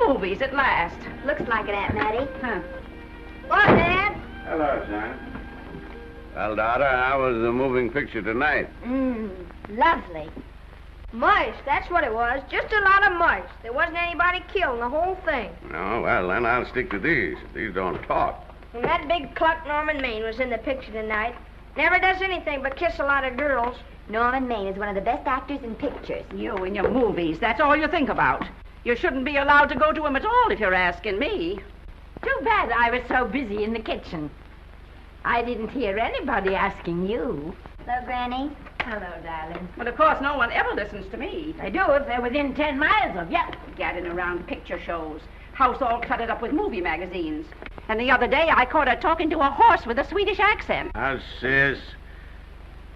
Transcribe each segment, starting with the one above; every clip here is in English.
movies at last. Looks like it, Aunt Mattie. Huh. What, Dad? Hello, son. Well, daughter, how was the moving picture tonight? Lovely. Mice, that's what it was. Just a lot of mice. There wasn't anybody killed in the whole thing. No, well, then I'll stick to these. These don't talk. And that big cluck Norman Maine was in the picture tonight. Never does anything but kiss a lot of girls. Norman Maine is one of the best actors in pictures. You and your movies, that's all you think about. You shouldn't be allowed to go to him at all if you're asking me. Too bad I was so busy in the kitchen. I didn't hear anybody asking you. Hello, Granny. Hello, darling. But of course, no one ever listens to me. They do if they're within 10 miles of you. Gadding around picture shows. House all cluttered up with movie magazines. And the other day, I caught her talking to a horse with a Swedish accent. Now, sis,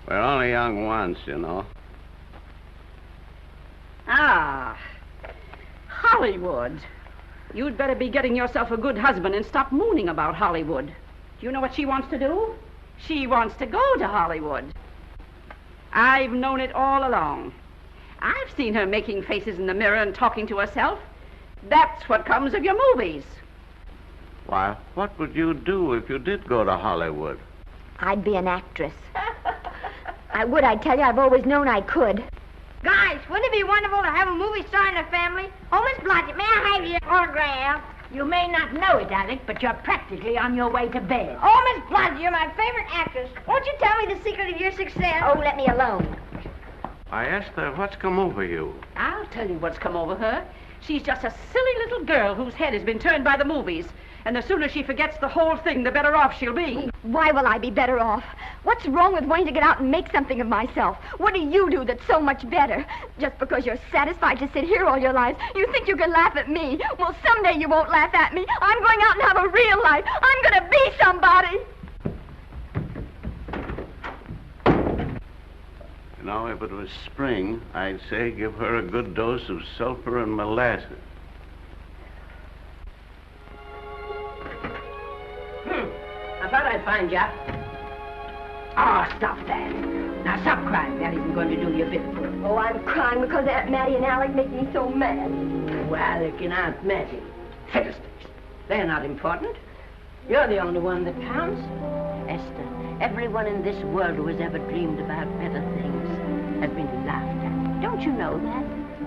we're only young once, you know. Ah, Hollywood. You'd better be getting yourself a good husband and stop mooning about Hollywood. Do you know what she wants to do? She wants to go to Hollywood. I've known it all along. I've seen her making faces in the mirror and talking to herself. That's what comes of your movies. Why, what would you do if you did go to Hollywood? I'd be an actress. I would, I tell you. I've always known I could. Guys, wouldn't it be wonderful to have a movie star in the family? Oh, Miss Blodgett, may I have your autograph? You may not know it, Alec, but you're practically on your way to bed. Oh, Miss Blodgett, you're my favorite actress. Won't you tell me the secret of your success? Oh, let me alone. I asked her, what's come over you? I'll tell you what's come over her. She's just a silly little girl whose head has been turned by the movies. And the sooner she forgets the whole thing, the better off she'll be. Why will I be better off? What's wrong with wanting to get out and make something of myself? What do you do that's so much better? Just because you're satisfied to sit here all your lives, you think you can laugh at me. Well, someday you won't laugh at me. I'm going out and have a real life. I'm going to be somebody. You know, if it was spring, I'd say give her a good dose of sulfur and molasses. I thought I'd find you. Oh, stop that. Now, stop crying. That isn't going to do you a bit of good. Oh, I'm crying because Aunt Mattie and Alec make me so mad. Oh, Alec and Aunt Mattie. Fiddlesticks. They're not important. You're the only one that counts. Esther, everyone in this world who has ever dreamed about better things has been laughed at. Don't you know that?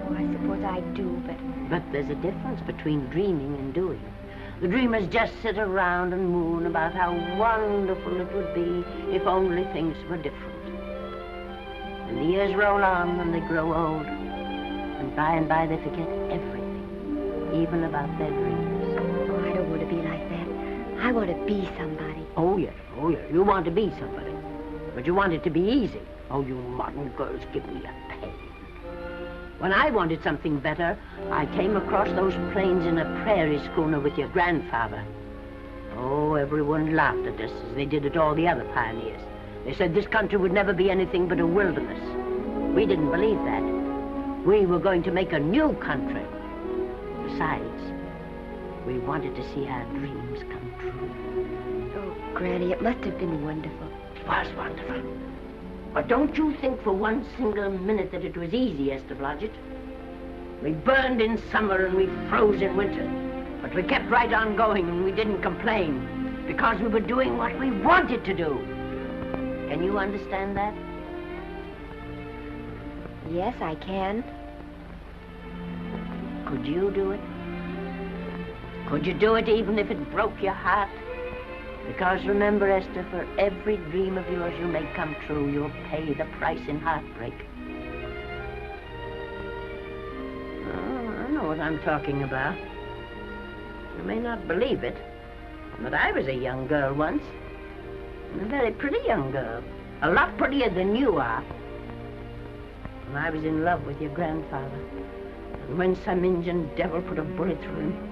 Oh, I suppose I do, but... But there's a difference between dreaming and doing. The dreamers just sit around and moon about how wonderful it would be if only things were different. And the years roll on and they grow old. And by they forget everything, even about their dreams. Oh, I don't want to be like that. I want to be somebody. Oh, yeah. You want to be somebody. But you want it to be easy. Oh, you modern girls give me a pain. When I wanted something better, I came across those plains in a prairie schooner with your grandfather. Oh, everyone laughed at us as they did at all the other pioneers. They said this country would never be anything but a wilderness. We didn't believe that. We were going to make a new country. Besides, we wanted to see our dreams come true. Oh, Granny, it must have been wonderful. It was wonderful. But don't you think for one single minute that it was easy, Esther Blodgett? We burned in summer and we froze in winter. But we kept right on going and we didn't complain because we were doing what we wanted to do. Can you understand that? Yes, I can. Could you do it? Could you do it even if it broke your heart? Because remember, Esther, for every dream of yours you make come true, you'll pay the price in heartbreak. Oh, I know what I'm talking about. You may not believe it, but I was a young girl once. And a very pretty young girl. A lot prettier than you are. And I was in love with your grandfather. And when some Indian devil put a bullet through him,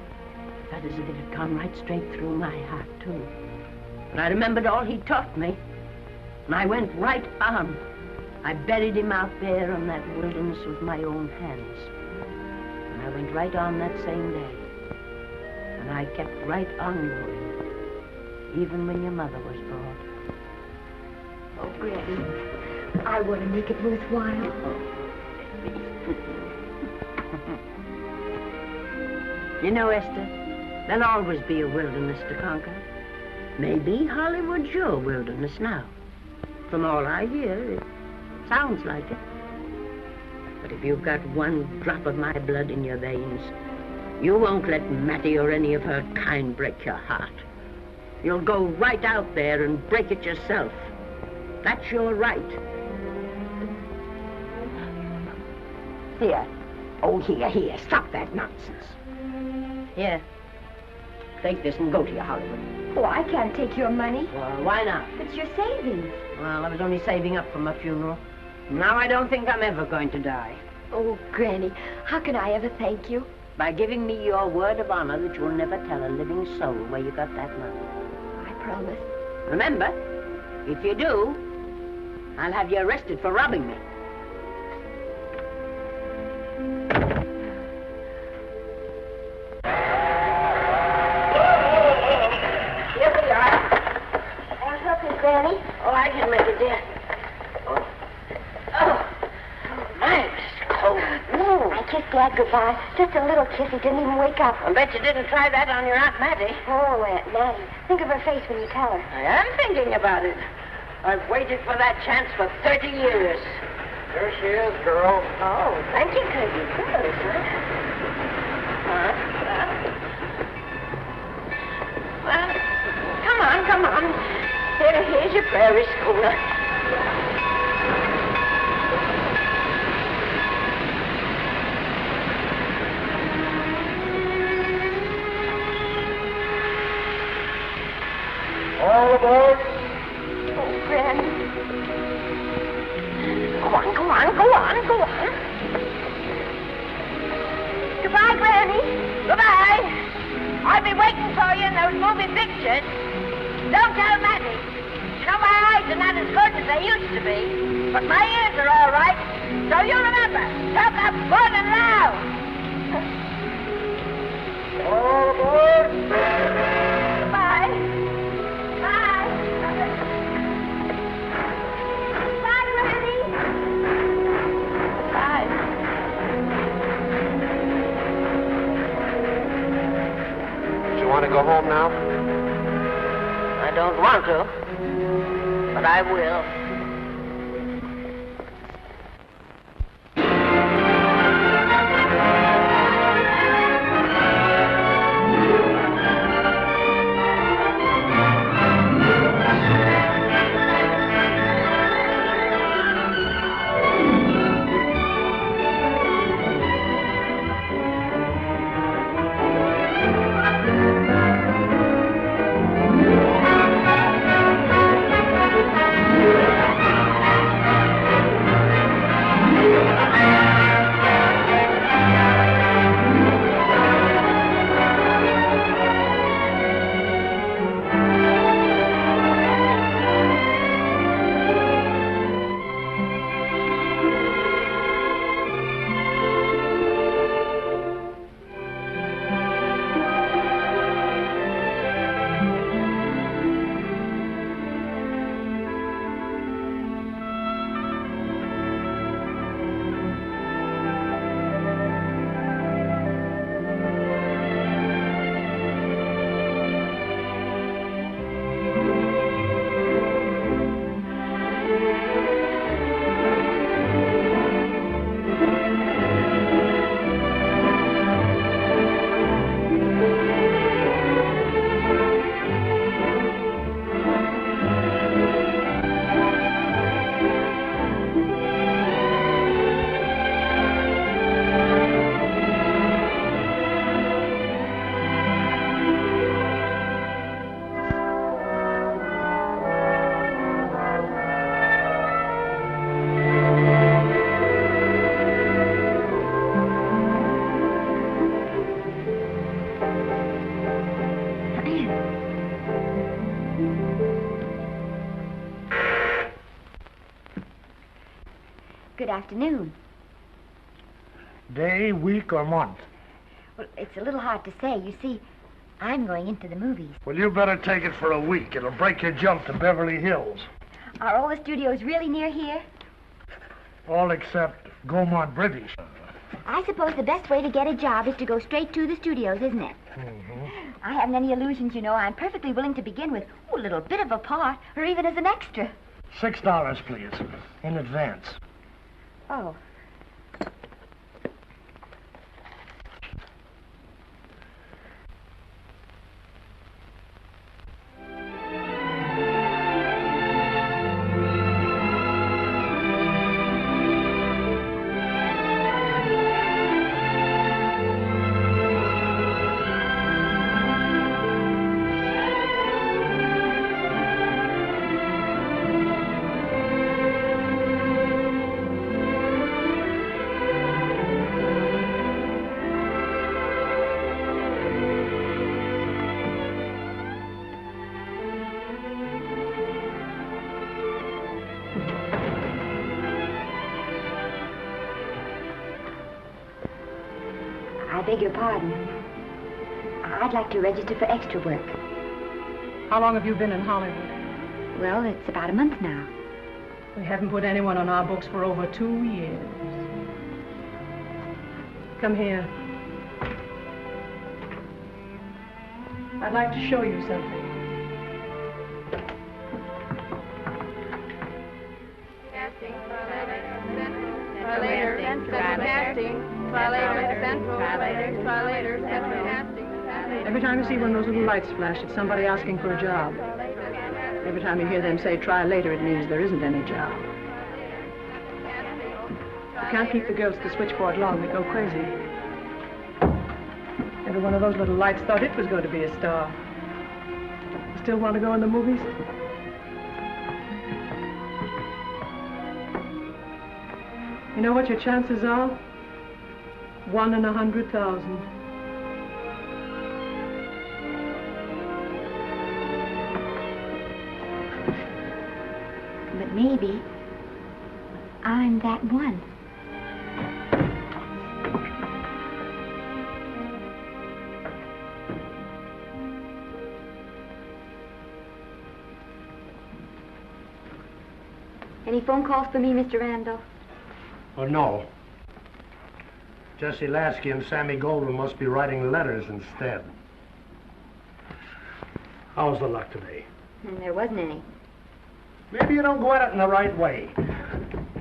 I felt as if it had gone right straight through my heart, too. And I remembered all he taught me. And I went right on. I buried him out there in that wilderness with my own hands. And I went right on that same day. And I kept right on going, even when your mother was born. Oh, Granny, I want to make it worthwhile. You know, Esther, there'll always be a wilderness to conquer. Maybe Hollywood's your wilderness now. From all I hear, it sounds like it. But if you've got one drop of my blood in your veins, you won't let Mattie or any of her kind break your heart. You'll go right out there and break it yourself. That's your right. Here. Oh, here. Stop that nonsense. Here. Take this and go to your Hollywood. Oh, I can't take your money. Well, why not? It's your savings. Well, I was only saving up for my funeral. Now I don't think I'm ever going to die. Oh, Granny, how can I ever thank you? By giving me your word of honor that you'll never tell a living soul where you got that money. I promise. Remember, if you do, I'll have you arrested for robbing me. Here we are. Want help, Miss Granny? Oh, I can make it, dear. Oh, my, it's cold. I kissed Dad goodbye. Just a little kiss. He didn't even wake up. I bet you didn't try that on your Aunt Mattie. Oh, Aunt Mattie. Think of her face when you tell her. I am thinking about it. I've waited for that chance for 30 years. There she is, girl. Oh, thank you, Kirby. Good, Well, come on. Here's your prairie schooner. All aboard. Oh, Granny. Go on. Goodbye, Granny. Goodbye. I'll be waiting for you in those movie pictures. Don't tell Mattie. You know, my eyes are not as good as they used to be, but my ears are all right. So you remember, talk up good and loud. All aboard. Goodbye. Bye. Bye, Granny. Bye. You want to go home now? I don't want to, but I will. Good afternoon. Day, week, or month? Well, it's a little hard to say. You see, I'm going into the movies. Well, you better take it for a week. It'll break your jump to Beverly Hills. Are all the studios really near here? All except Gaumont British. I suppose the best way to get a job is to go straight to the studios, isn't it? I haven't any illusions, you know. I'm perfectly willing to begin with a little bit of a part, or even as an extra. $6, please, in advance. Oh. I beg your pardon. I'd like to register for extra work. How long have you been in Hollywood? Well, it's about a month now. We haven't put anyone on our books for over 2 years. Come here. I'd like to show you something. Casting, try later, casting, try later, central, try later, central, casting. Every time you see one of those little lights flash, it's somebody asking for a job. Every time you hear them say try later, it means there isn't any job. You can't keep the girls at the switchboard long, they go crazy. Every one of those little lights thought it was going to be a star. You still want to go in the movies? You know what your chances are? 1 in 100,000. But maybe I'm that one. Any phone calls for me, Mr. Randall? Oh, no. Jesse Lasky and Sammy Goldwyn must be writing letters instead. How's the luck today? There wasn't any. Maybe you don't go at it in the right way.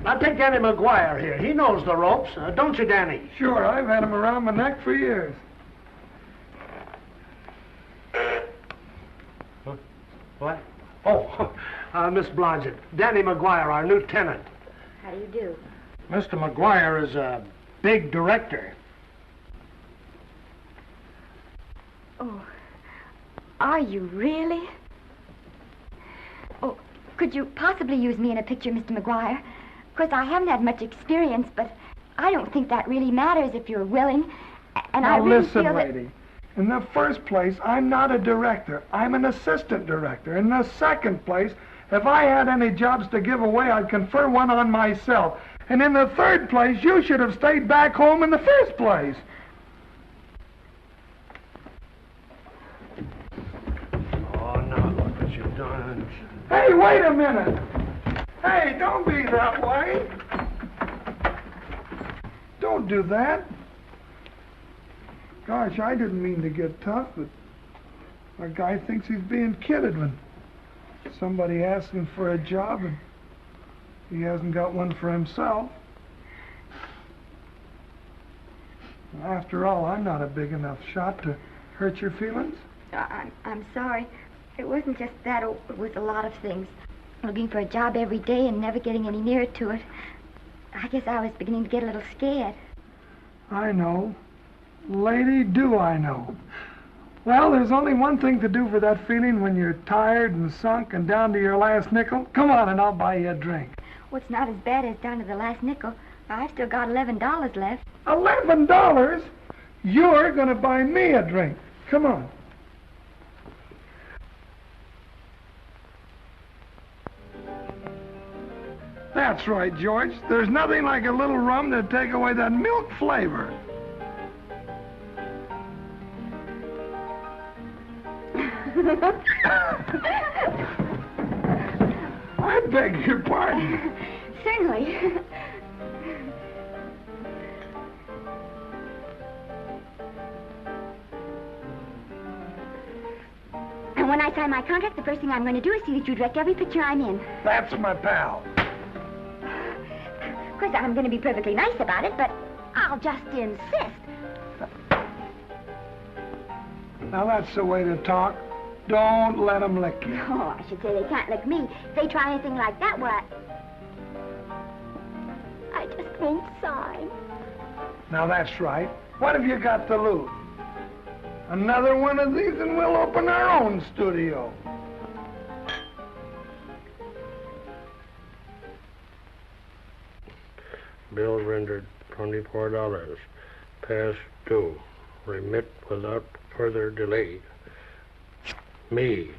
Now take Danny McGuire here. He knows the ropes. Don't you, Danny? Sure, I've had him around my neck for years. Huh? What? Oh, Miss Blodgett. Danny McGuire, our new tenant. How do you do? Mr. McGuire is a big director. Oh, are you really? Oh, could you possibly use me in a picture, Mr. McGuire? Of course, I haven't had much experience, but I don't think that really matters if you're willing. And I Now really listen, feel lady. In the first place, I'm not a director. I'm an assistant director. In the second place, if I had any jobs to give away, I'd confer one on myself. And in the third place, you should have stayed back home in the first place. Oh, now look what you've done. Hey, wait a minute. Hey, don't be that way. Don't do that. Gosh, I didn't mean to get tough, but a guy thinks he's being kidded when somebody asks him for a job and he hasn't got one for himself. After all, I'm not a big enough shot to hurt your feelings. I'm sorry. It wasn't just that. It was a lot of things. Looking for a job every day and never getting any nearer to it. I guess I was beginning to get a little scared. I know. Lady, do I know. Well, there's only one thing to do for that feeling when you're tired and sunk and down to your last nickel. Come on and I'll buy you a drink. Well, it's not as bad as down to the last nickel. I've still got $11 left. $11? You're going to buy me a drink. Come on. That's right, George. There's nothing like a little rum to take away that milk flavor. I beg your pardon. Certainly. when I sign my contract, the first thing I'm going to do is see that you direct every picture I'm in. That's my pal. Of course, I'm going to be perfectly nice about it, but I'll just insist. Now, that's the way to talk. Don't let them lick you. Oh, I should say they can't lick me. If they try anything like that, well, I just won't sign. Now, that's right. What have you got to lose? Another one of these and we'll open our own studio. Bill rendered $24. Past due. Remit without further delay. Me.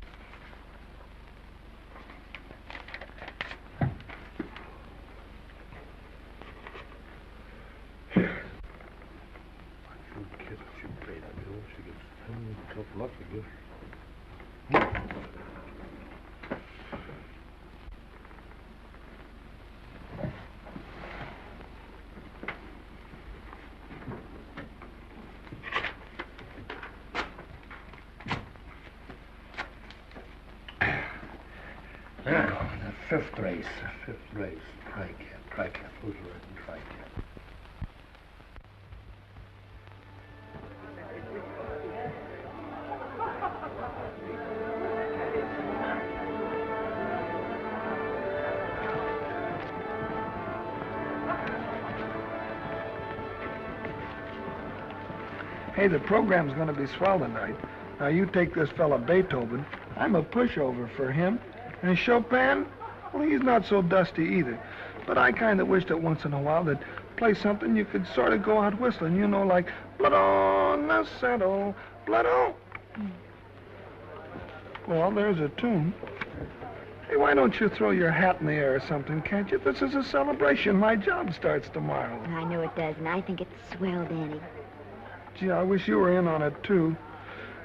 Fifth race. Tri-cat. Who's riding tri-cat? Hey, the program's going to be swell tonight. Now, you take this fella Beethoven. I'm a pushover for him. And Chopin, well, he's not so dusty either. But I kind of wish that once in a while they'd play something you could sort of go out whistling, you know, like Blood on the Saddle, Blood on. Well, there's a tune. Hey, why don't you throw your hat in the air or something, can't you? This is a celebration. My job starts tomorrow. I know it does, and I think it's swell, Danny. Gee, I wish you were in on it, too.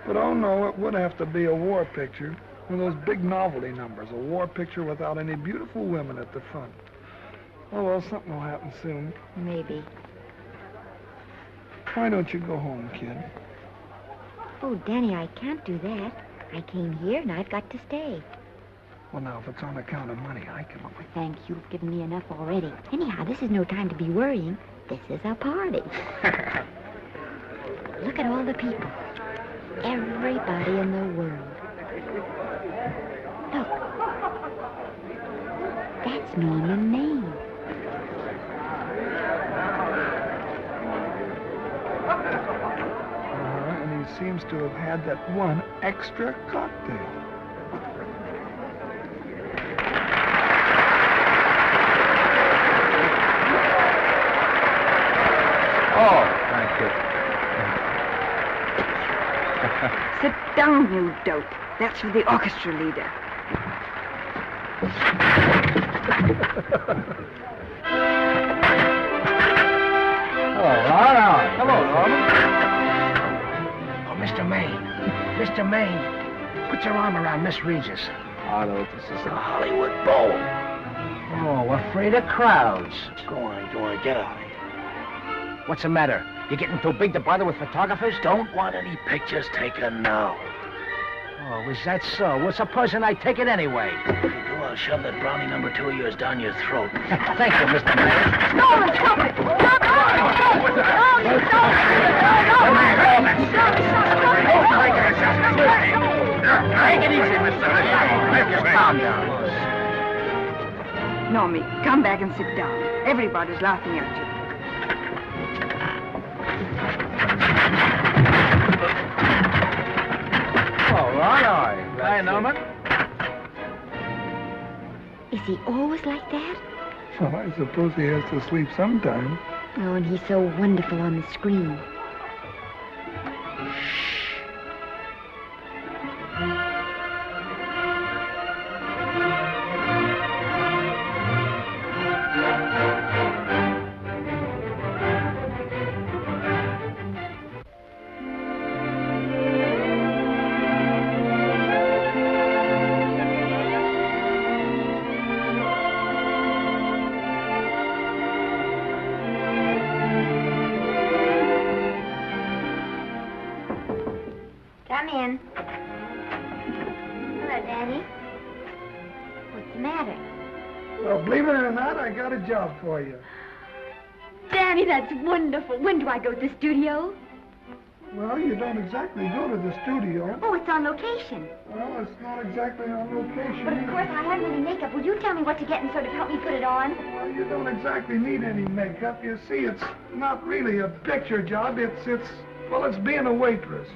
But, oh, no, it would have to be a war picture. One of those big novelty numbers, a war picture without any beautiful women at the front. Oh, well, something will happen soon. Maybe. Why don't you go home, kid? Oh, Danny, I can't do that. I came here, and I've got to stay. Well, now, if it's on account of money, I can... Oh, thank you. You've given me enough already. Anyhow, this is no time to be worrying. This is a party. Look at all the people. Everybody in the world. Look. That's Norman Maine. And he seems to have had that one extra cocktail. Oh, thank you. Sit down, you dope. That's for the orchestra leader. Hello, Norman. Oh, Mr. Maine. Mr. Maine, put your arm around Miss Regis. Otto, this is a Hollywood bowl. Oh, afraid of crowds. Go on, get out. What's the matter? You getting too big to bother with photographers? Don't want any pictures taken now. Oh, is that so? Well, supposing I take it anyway. If you do, I'll shove that Brownie number 2 of yours down your throat. Thank you, Mr. Mayor. Norman, stop it! Stop it! Take it easy, Mr. Mayor. Calm down. Normie, come back and sit down. Everybody's laughing at you. All right. Hi, Norman. Is he always like that? Well, I suppose he has to sleep sometime. Oh, and he's so wonderful on the screen. Come in. Daddy, what's the matter? Well, believe it or not, I got a job for you. Daddy, that's wonderful. When do I go to the studio? Well, you don't exactly go to the studio. Oh, it's on location. Well, it's not exactly on location. But of course, I haven't any makeup. Will you tell me what to get and sort of help me put it on? Well, you don't exactly need any makeup. You see, it's not really a picture job. It's being a waitress.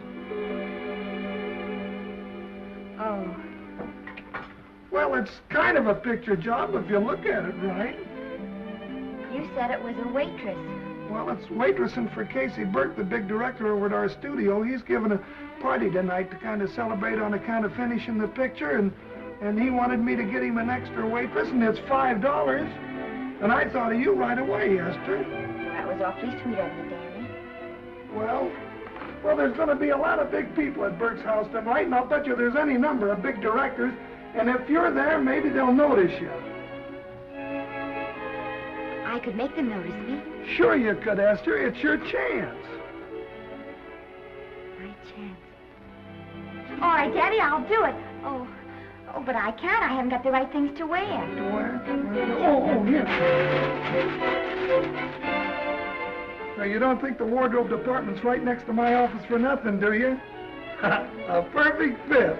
Oh. Well, it's kind of a picture job if you look at it right. You said it was a waitress. Well, it's waitressing for Casey Burke, the big director over at our studio. He's giving a party tonight to kind of celebrate on account of finishing the picture, and he wanted me to get him an extra waitress, and it's $5. And I thought of you right away, Esther. That was awfully sweet of you, Daddy. Well, there's going to be a lot of big people at Burke's house tonight, and I'll bet you there's any number of big directors, and if you're there, maybe they'll notice you. I could make them notice me. Sure you could, Esther. It's your chance. My chance. All right, Daddy, I'll do it. Oh, but I can't. I haven't got the right things to wear. To wear? Oh, here. Now, you don't think the wardrobe department's right next to my office for nothing, do you? A perfect fit.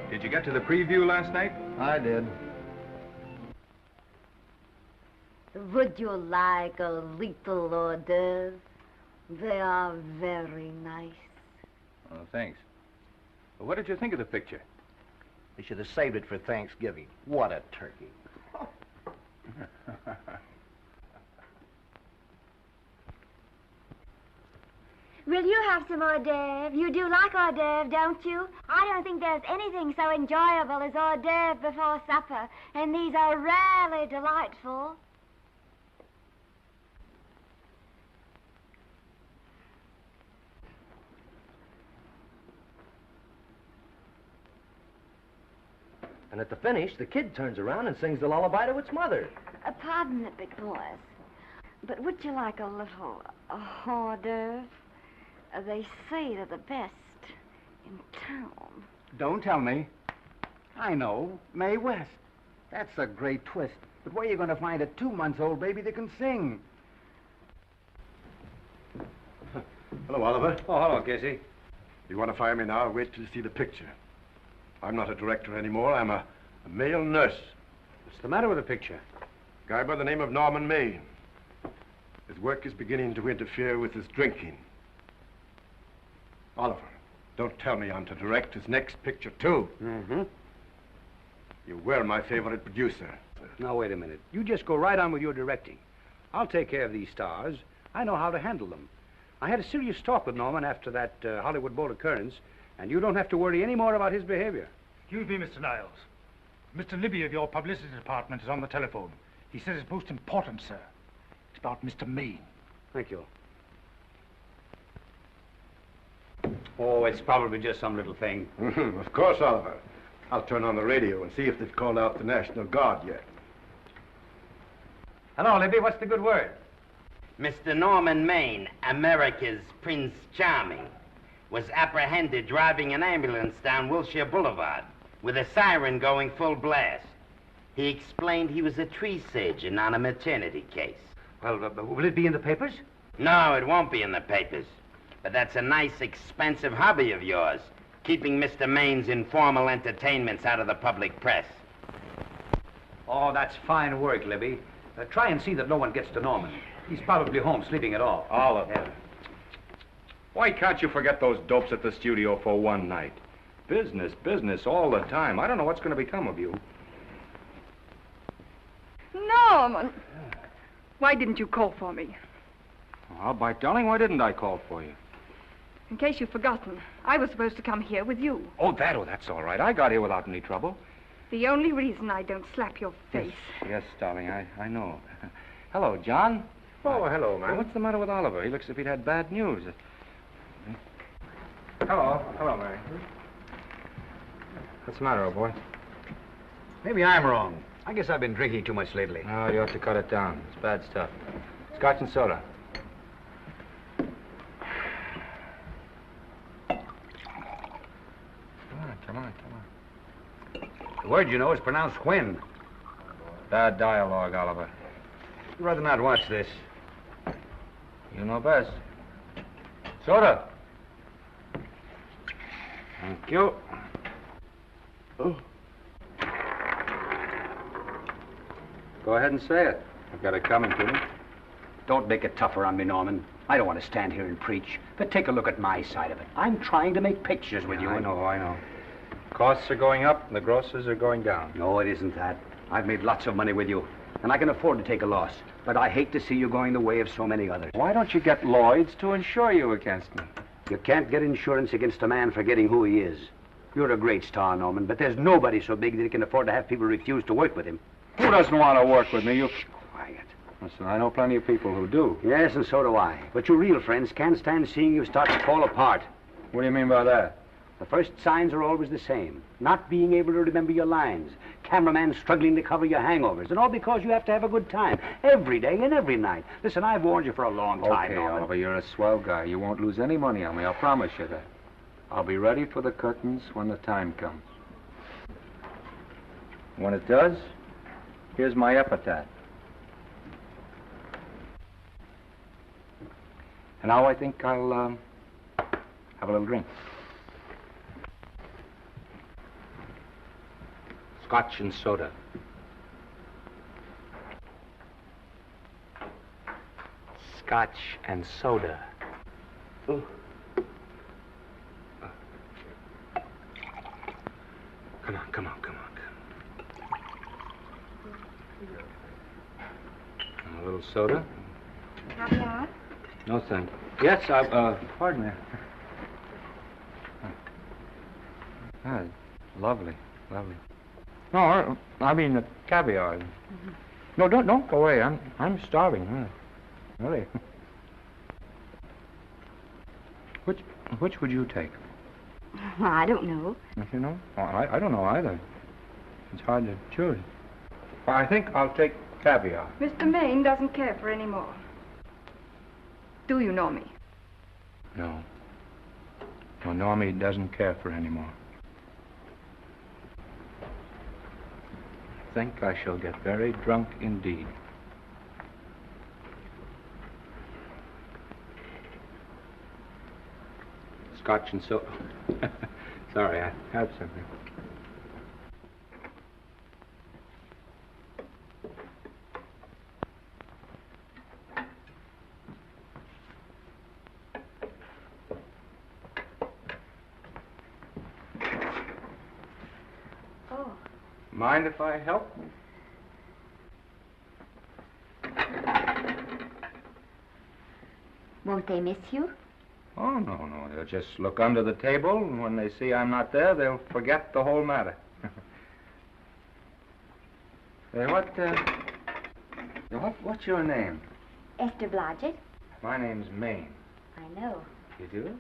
Did you get to the preview last night? I did. Would you like a little hors d'oeuvre? They are very nice. Oh, thanks. Well, what did you think of the picture? They should have saved it for Thanksgiving. What a turkey. Will you have some hors d'oeuvre? You do like hors d'oeuvre, don't you? I don't think there's anything so enjoyable as hors d'oeuvre before supper, and these are rarely delightful. And at the finish, the kid turns around and sings the lullaby to its mother. Pardon the big boys, but would you like a little hors d'oeuvre? They say they're the best in town. Don't tell me. I know. Mae West. That's a great twist. But where are you going to find a 2-month-old baby that can sing? Hello, Oliver. Oh, hello, Casey. You want to fire me now? Wait till you see the picture. I'm not a director anymore. I'm a male nurse. What's the matter with the picture? Guy by the name of Norman May. His work is beginning to interfere with his drinking. Oliver, don't tell me I'm to direct his next picture, too. Mm-hmm. You were my favorite producer. Now, wait a minute. You just go right on with your directing. I'll take care of these stars. I know how to handle them. I had a serious talk with Norman after that Hollywood boat occurrence, and you don't have to worry any more about his behavior. Excuse me, Mr. Niles. Mr. Libby of your publicity department is on the telephone. He says it's most important, sir. It's about Mr. Maine. Thank you. Oh, it's probably just some little thing. Of course, Oliver. I'll turn on the radio and see if they've called out the National Guard yet. Hello, Libby. What's the good word? Mr. Norman Maine, America's Prince Charming, was apprehended driving an ambulance down Wilshire Boulevard with a siren going full blast. He explained he was a tree surgeon on a maternity case. Well, will it be in the papers? No, it won't be in the papers. But that's a nice, expensive hobby of yours, keeping Mr. Maine's informal entertainments out of the public press. Oh, that's fine work, Libby. Try and see that no one gets to Norman. He's probably home sleeping it off. Oliver. Yeah. Why can't you forget those dopes at the studio for one night? Business, business all the time. I don't know what's going to become of you. Norman! Why didn't you call for me? Well, by darling, why didn't I call for you? In case you've forgotten, I was supposed to come here with you. Oh, that's all right. I got here without any trouble. The only reason I don't slap your face. Yes, darling, I know. Hello, John. Oh, hello, man. What's the matter with Oliver? He looks as if he'd had bad news. Hello, Mary. What's the matter, old boy? Maybe I'm wrong. I guess I've been drinking too much lately. No, you ought to cut it down. It's bad stuff. Scotch and soda. Come on. The word, you know, is pronounced when. Bad dialogue, Oliver. I'd rather not watch this. You know best. Soda. Thank you. Oh. Go ahead and say it. I've got it coming to me. Don't make it tougher on me, Norman. I don't want to stand here and preach, but take a look at my side of it. I'm trying to make pictures with you. I know. Costs are going up and the grosses are going down. No, it isn't that. I've made lots of money with you, and I can afford to take a loss. But I hate to see you going the way of so many others. Why don't you get Lloyd's to insure you against me? You can't get insurance against a man forgetting who he is. You're a great star, Norman, but there's nobody so big that he can afford to have people refuse to work with him. Who doesn't want to work with me? You... Quiet. Listen, I know plenty of people who do. Yes, and so do I. But your real friends can't stand seeing you start to fall apart. What do you mean by that? The first signs are always the same. Not being able to remember your lines. Cameraman struggling to cover your hangovers. And all because you have to have a good time. Every day and every night. Listen, I've warned you for a long time, Okay, Norman. Oliver, you're a swell guy. You won't lose any money on me. I'll promise you that. I'll be ready for the curtains when the time comes. When it does, here's my epitaph. And now I think I'll have a little drink. Scotch and soda. Scotch and soda. Ooh. Come on. And a little soda? Caviar? No, thank you. Yes, pardon me. Ah, lovely. No, I mean the caviar. Mm-hmm. No, don't go away. I'm starving. Really. Which would you take? Well, I don't know. Don't you know? Oh, I don't know either. It's hard to choose. Well, I think I'll take caviar. Mr. Maine doesn't care for any more. Do you know me? No. No, Normie doesn't care for any more. I think I shall get very drunk indeed. Scotch and soda. Sorry, I have something. Oh. Mind if I help? Won't they miss you? Oh, no. They'll just look under the table, and when they see I'm not there, they'll forget the whole matter. Hey, what's your name? Esther Blodgett. My name's Maine. I know. You do?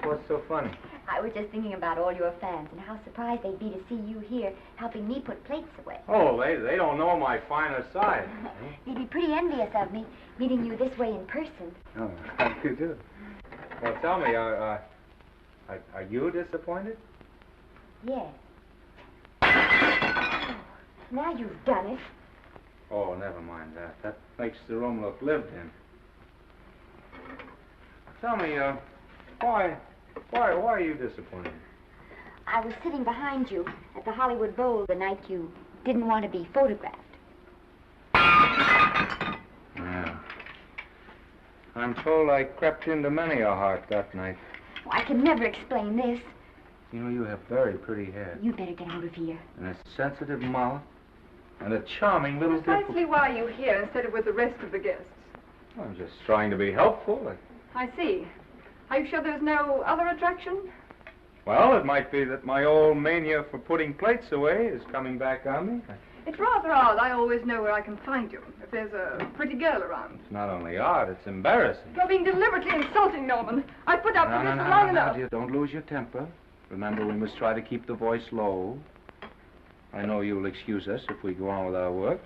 What's so funny? I was just thinking about all your fans and how surprised they'd be to see you here helping me put plates away. Oh, they don't know my finer side. They'd be pretty envious of me, meeting you this way in person. Oh, how you do? Well, tell me, are you disappointed? Yes. Oh, now you've done it. Oh, never mind that. That makes the room look lived in. Tell me, why are you disappointed? I was sitting behind you at the Hollywood Bowl the night you didn't want to be photographed. Yeah. I'm told I crept into many a heart that night. Oh, I can never explain this. You know, you have very pretty hair. You better get out of here. And a sensitive mouth. And a charming little Precisely why are you here instead of with the rest of the guests? I'm just trying to be helpful. I see. Are you sure there's no other attraction? Well, it might be that my old mania for putting plates away is coming back on me. It's rather odd. I always know where I can find you if there's a pretty girl around. It's not only odd, it's embarrassing. You're being deliberately insulting, Norman. I've put up with this for long No, enough. dear, don't lose your temper. Remember, we must try to keep the voice low. I know you'll excuse us if we go on with our work.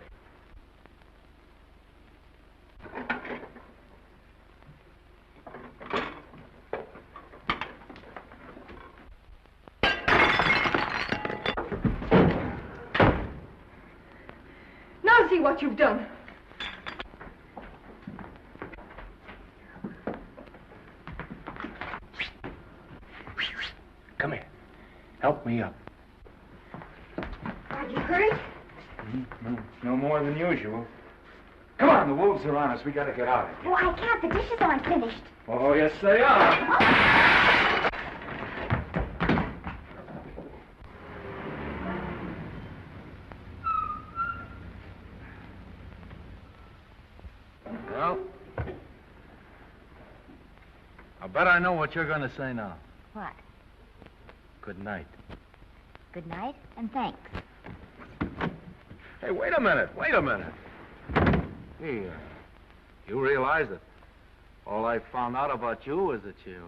Now see what you've done. Come here. Help me up. Are you hurt? No more than usual. Come on, the wolves are on us. We gotta get out of here. Oh, I can't. The dishes aren't finished. Oh, yes, they are. Well, I bet I know what you're going to say now. What? Good night. Good night, and thanks. Hey, wait a minute. Hey, you realize that all I found out about you is that you're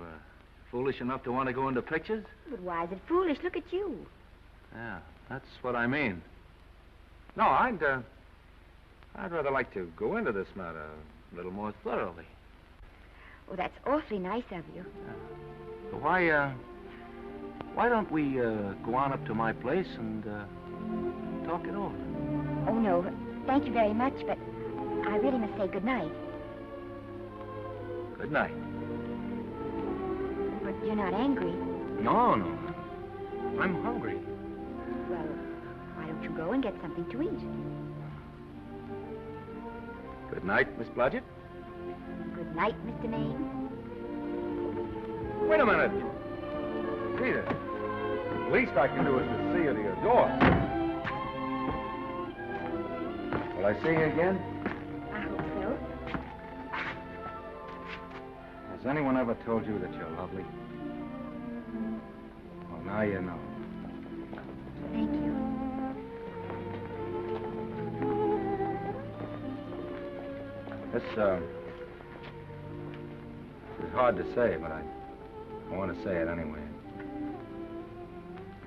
foolish enough to want to go into pictures? But why is it foolish? Look at you. Yeah, that's what I mean. No, I'd rather like to go into this matter a little more thoroughly. Oh, that's awfully nice of you. So why don't we go on up to my place and talk it over? Oh, no. Thank you very much, but I really must say good night. Good night. But you're not angry. No. I'm hungry. Well, why don't you go and get something to eat? Good night, Miss Blodgett. Good night, Mr. Maine. Wait a minute. Peter, the least I can do is to see you to your door. Will I see you again? I hope so. Has anyone ever told you that you're lovely? Well, now you know. Thank you. This is hard to say, but I want to say it anyway.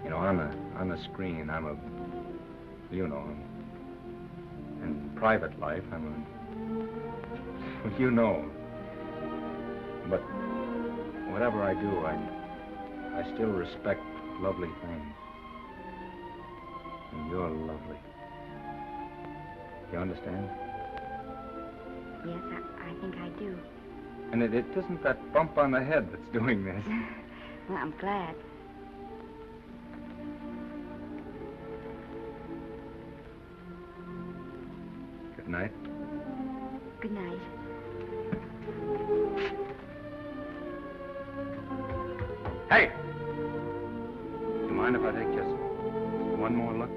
You know, on the screen, I'm a, you know, in private life, I'm a, well, you know. But whatever I do, I still respect lovely things. And you're lovely. You understand? Yes, I think I do. And it isn't that bump on the head that's doing this. Well, I'm glad. Good night. Good night. Hey! You mind if I take just one more look?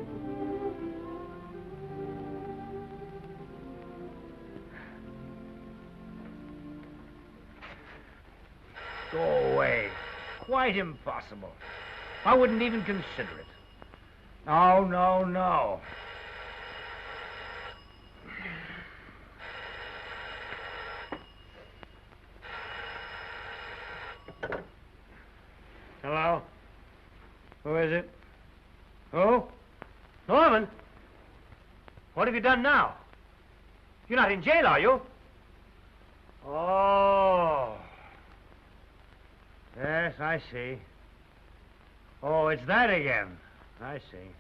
Go away. Quite impossible. I wouldn't even consider it. No. Hello? Who is it? Who? Norman? What have you done now? You're not in jail, are you? Oh. Yes, I see. Oh, it's that again. I see.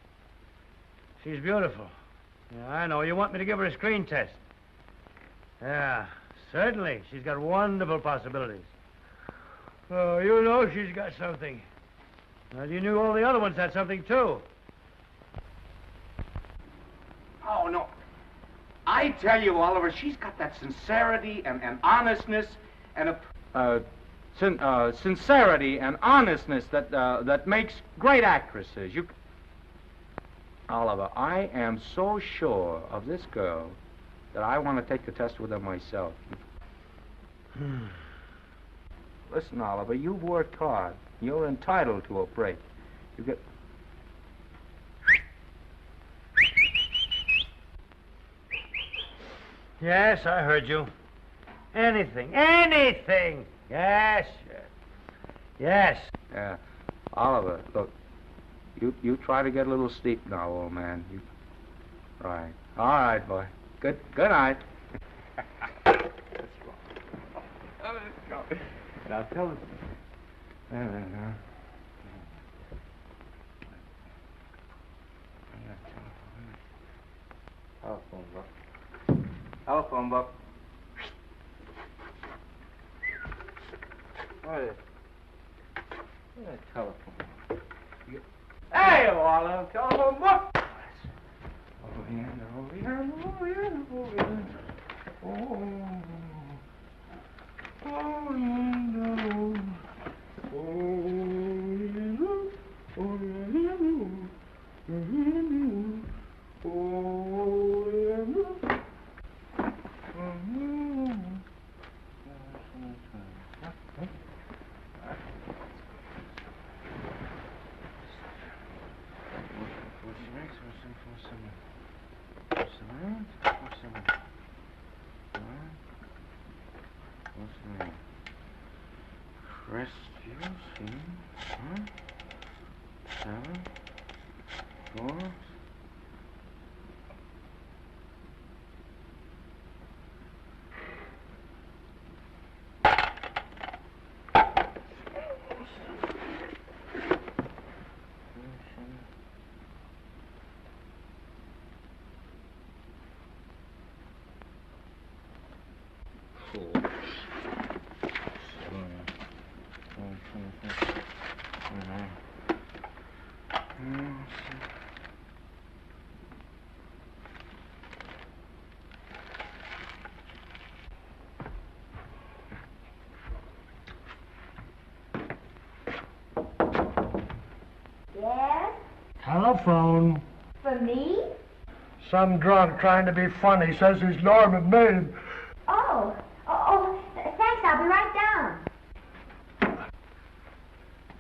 She's beautiful. Yeah, I know. You want me to give her a screen test? Yeah, certainly. She's got wonderful possibilities. Oh, you know she's got something. Well, you knew all the other ones had something, too. Oh, no. I tell you, Oliver, she's got that sincerity and honestness and a... sincerity and honestness that makes great actresses. Oliver, I am so sure of this girl that I want to take the test with her myself. Listen, Oliver, you've worked hard. You're entitled to a break. You get... Yes, I heard you. Anything. Yes. Yes. Yeah. Oliver, look, you try to get a little sleep now, old man. Right. All right, boy. Good night. Let's go. Now tell us. Telephone book. What is telephone book? Hey, Oliver, telephone book. Yes? Telephone. For me? Some drunk trying to be funny says he's Norman Maine. Oh, thanks. I'll be right down.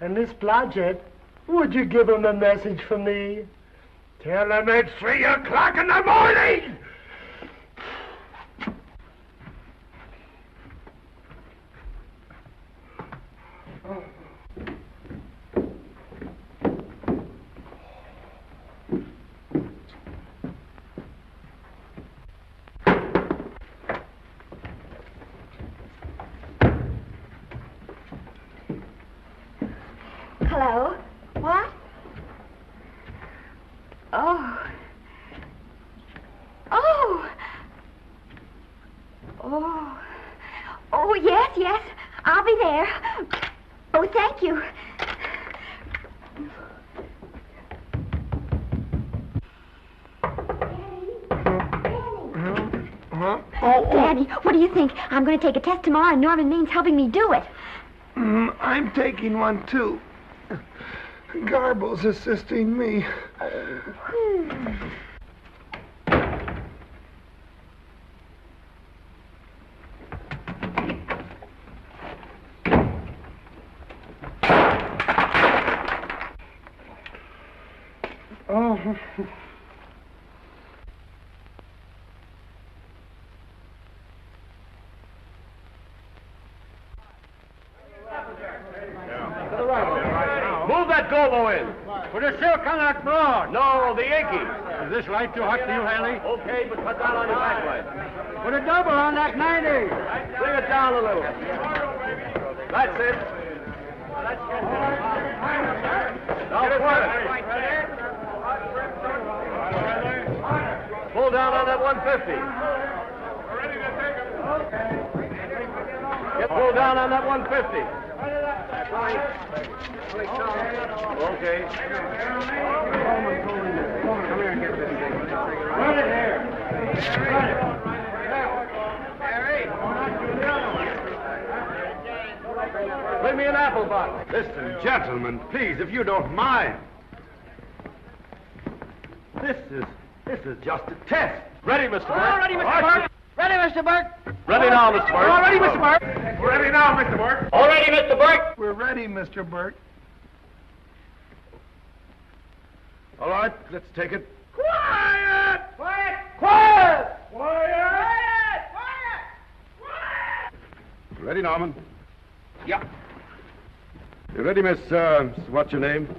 And Miss Blodgett, would you give him a message for me? Tell him it's 3 o'clock in the morning! Hello? What? Oh, yes. I'll be there. Oh, thank you. Daddy, what do you think? I'm going to take a test tomorrow, and Norman Main's helping me do it. I'm taking one, too. Garble's assisting me. Oh. Move that Gobo in. Put a silk on that broad. No, the Yankee. Is this light too hot for you, Haley? Okay, but cut down on your backlight. Put a double on that 90. Bring it down a little. That's it. Now put it. Pull down on that 150. Get pulled down on that 150. Okay. Come here and get this thing. Run it here. Run it. Bring me an apple box. Listen, gentlemen, please, if you don't mind. This is just a test. Ready, Mr. Burke? All ready, Mr. Burke. Ready, Mr. Burke. Ready now, Mr. Burke. All ready, Mr. Burke. Ready now, Mr. Burke. All ready, Mr. Burke. We're ready, Mr. Burke. All right, let's take it. Quiet! Quiet! Quiet! Quiet! Ready, Norman? Yeah. You ready, Miss, what's your name?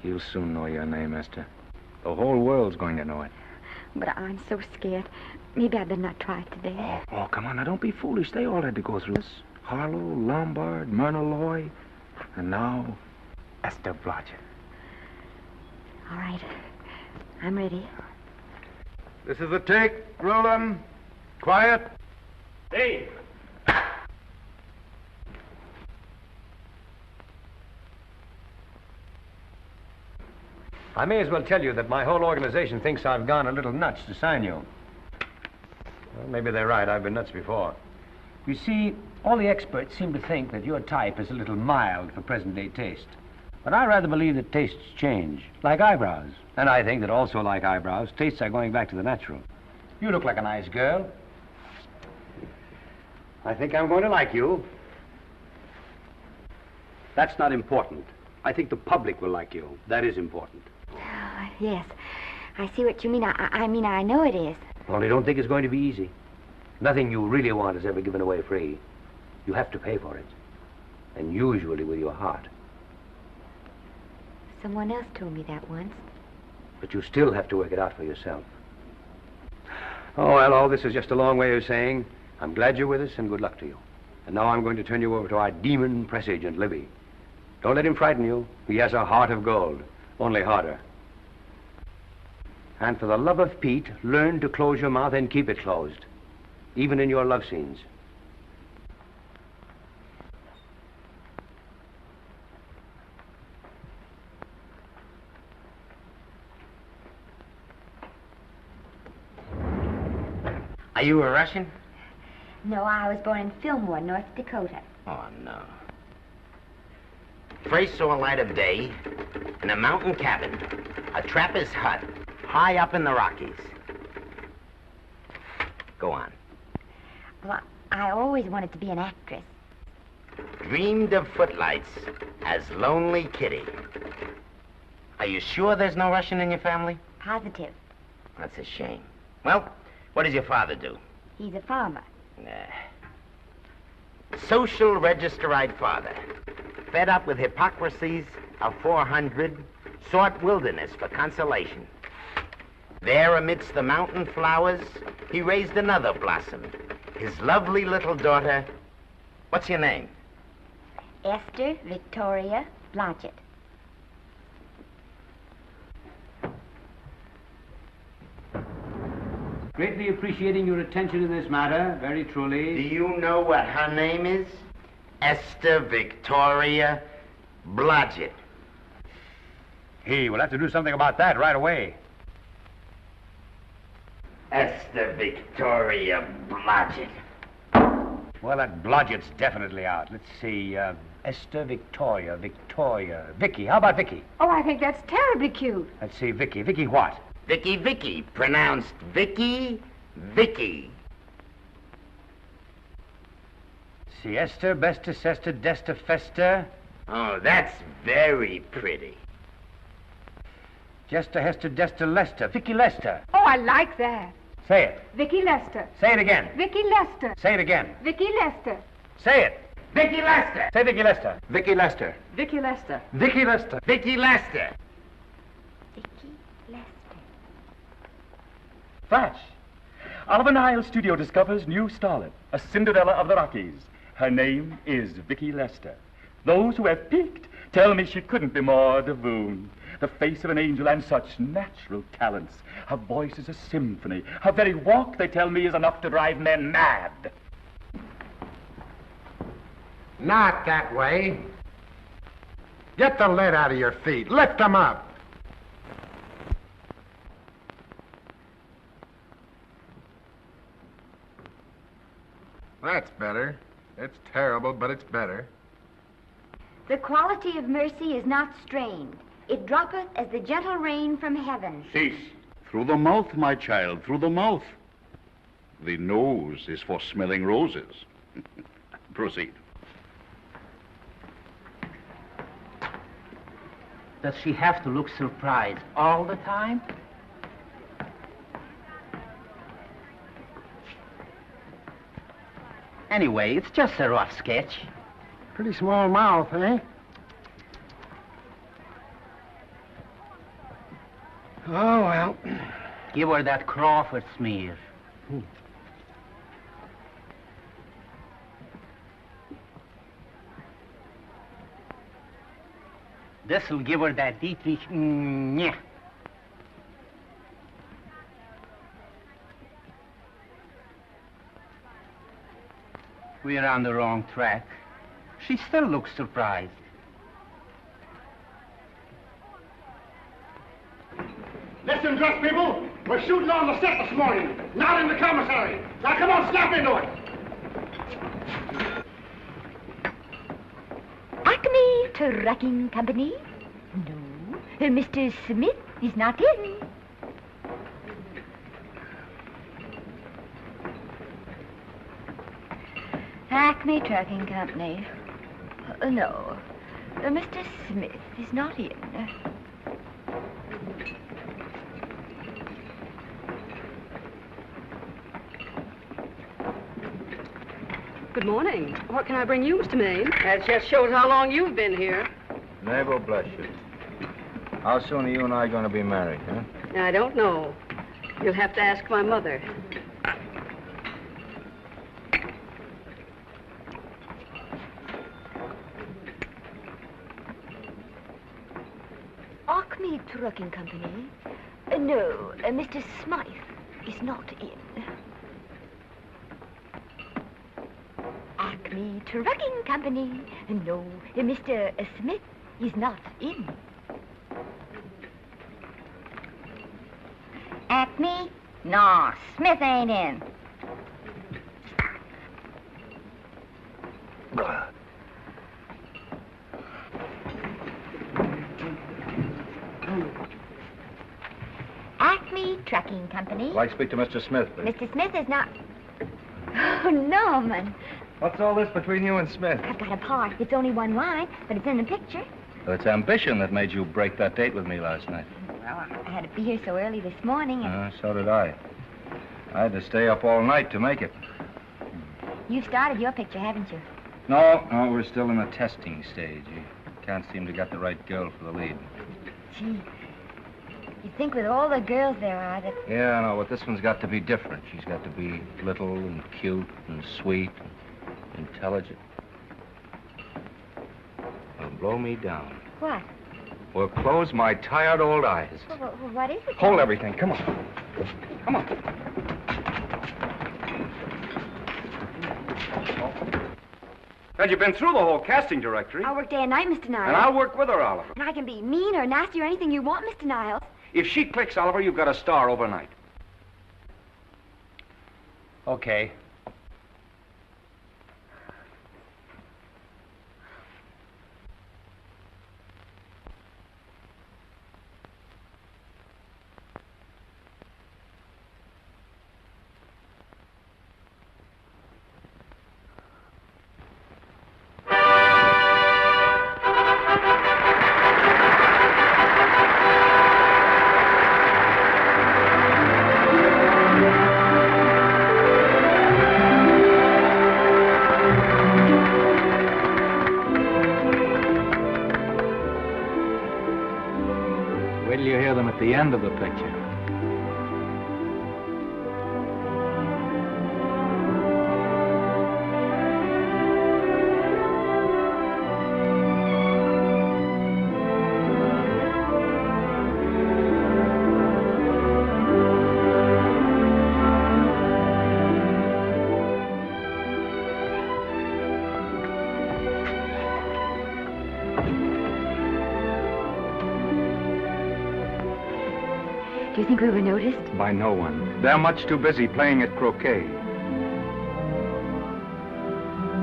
You'll soon know your name, Esther. The whole world's going to know it. But I'm so scared. Maybe I better not try it today. Oh, come on, now don't be foolish. They all had to go through this. Harlow, Lombard, Myrna Loy, and now Esther Blodgett. All right. I'm ready. This is the take. Rolling. Quiet. Hey! I may as well tell you that my whole organization thinks I've gone a little nuts to sign you. Well, maybe they're right. I've been nuts before. You see, all the experts seem to think that your type is a little mild for present-day taste. But I rather believe that tastes change, like eyebrows. And I think that also, like eyebrows, tastes are going back to the natural. You look like a nice girl. I think I'm going to like you. That's not important. I think the public will like you. That is important. Yes. I see what you mean. I mean, I know it is. Only don't think it's going to be easy. Nothing you really want is ever given away free. You have to pay for it. And usually with your heart. Someone else told me that once. But you still have to work it out for yourself. Oh, well, all this is just a long way of saying, I'm glad you're with us and good luck to you. And now I'm going to turn you over to our demon press agent, Libby. Don't let him frighten you. He has a heart of gold, only harder. And for the love of Pete, learn to close your mouth and keep it closed, even in your love scenes. Are you a Russian? No, I was born in Fillmore, North Dakota. Oh, no. First saw light of day in a mountain cabin, a trapper's hut, high up in the Rockies. Go on. Well, I always wanted to be an actress. Dreamed of footlights as Lonely Kitty. Are you sure there's no Russian in your family? Positive. That's a shame. Well, what does your father do? He's a farmer. Social registerite father. Fed up with hypocrisies of 400, sought wilderness for consolation. There amidst the mountain flowers, he raised another blossom. His lovely little daughter. What's your name? Esther Victoria Blodgett. Greatly appreciating your attention in this matter, very truly. Do you know what her name is? Esther Victoria Blodgett. Hey, we'll have to do something about that right away. Esther Victoria Blodgett. Well, that Blodgett's definitely out. Let's see, Esther Victoria, Vicky. How about Vicky? Oh, I think that's terribly cute. Let's see, Vicky. Vicky what? Vicky, pronounced Vicky. See, Esther, Besta, Sesta, Desta, Festa. Oh, that's very pretty. Jester, Hester, Desta, Lester. Vicky Lester. Oh, I like that. Say it. Vicky Lester. Say it again. Vicky Lester. Say it again. Vicky Lester. Say it. Vicky Lester. Say Vicky Lester. Vicky Lester. Vicky Lester. Vicky Lester. Vicky Lester. Flash. Oliver Niles Studio discovers new starlet, a Cinderella of the Rockies. Her name is Vicky Lester. Those who have peeked tell me she couldn't be more divoon. The face of an angel and such natural talents. Her voice is a symphony. Her very walk, they tell me, is enough to drive men mad. Not that way. Get the lead out of your feet. Lift them up. That's better. It's terrible, but it's better. The quality of mercy is not strained. It droppeth as the gentle rain from heaven. Cease. Through the mouth, my child, through the mouth. The nose is for smelling roses. Proceed. Does she have to look surprised all the time? Anyway, it's just a rough sketch. Pretty small mouth, eh? Oh, well. Give her that Crawford smear. This'll give her that Dietrich. Yeah. We're on the wrong track. She still looks surprised. Listen, dress people. We're shooting on the set this morning, not in the commissary. Now, come on, snap into it. Acme Trucking Company? No. Mr. Smith is not in. Acme Trucking Company. No. Mr. Smith is not in. Good morning. What can I bring you, Mr. Maine? That just shows how long you've been here. Mabel, bless you. How soon are you and I going to be married, huh? I don't know. You'll have to ask my mother. Acme Trucking Company? No, Mr. Smythe is not in. Acme Trucking Company? No, Mr. Smith is not in. Acme? No, Smith ain't in. Acme Trucking Company? I'd like to speak to Mr. Smith, please. Mr. Smith is not... Oh, Norman. What's all this between you and Smith? I've got a part. It's only one line, but it's in the picture. Well, it's ambition that made you break that date with me last night. Well, I had to be here so early this morning, and So did I. I had to stay up all night to make it. you've started your picture, haven't you? No, we're still in the testing stage. You can't seem to get the right girl for the lead. Gee, you'd think with all the girls there are that... Yeah, I know, but this one's got to be different. She's got to be little and cute and sweet and intelligent. Well, blow me down. What? Well, close my tired old eyes. What is it? Hold everything. Come on. Come on. Well, you've been through the whole casting directory. I'll work day and night, Mr. Niles. And I'll work with her, Oliver. And I can be mean or nasty or anything you want, Mr. Niles. If she clicks, Oliver, you've got a star overnight. Okay. The end of the picture. Do you think we were noticed? By no one. They're much too busy playing at croquet.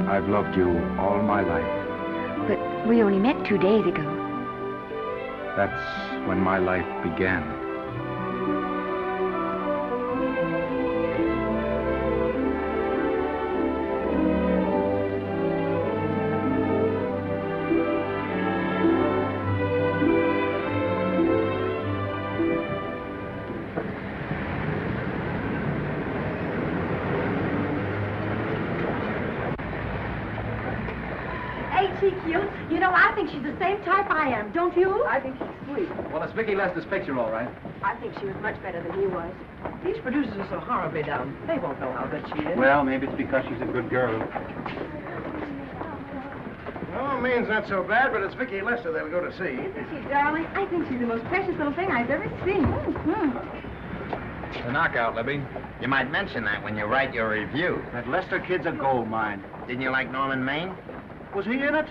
I've loved you all my life. But we only met 2 days ago. That's when my life began. she cute? You know, I think she's the same type I am, don't you? I think she's sweet. Well, it's Vicki Lester's picture, all right. I think she was much better than he was. These producers are so horribly dumb. They won't know how good she is. Well, maybe it's because she's a good girl. Well, Maine's not so bad, but it's Vicki Lester they'll go to see. Isn't she, darling? I think she's the most precious little thing I've ever seen. The knockout, Libby. You might mention that when you write your review. That Lester kid's a gold mine. Didn't you like Norman Maine? Was he in it?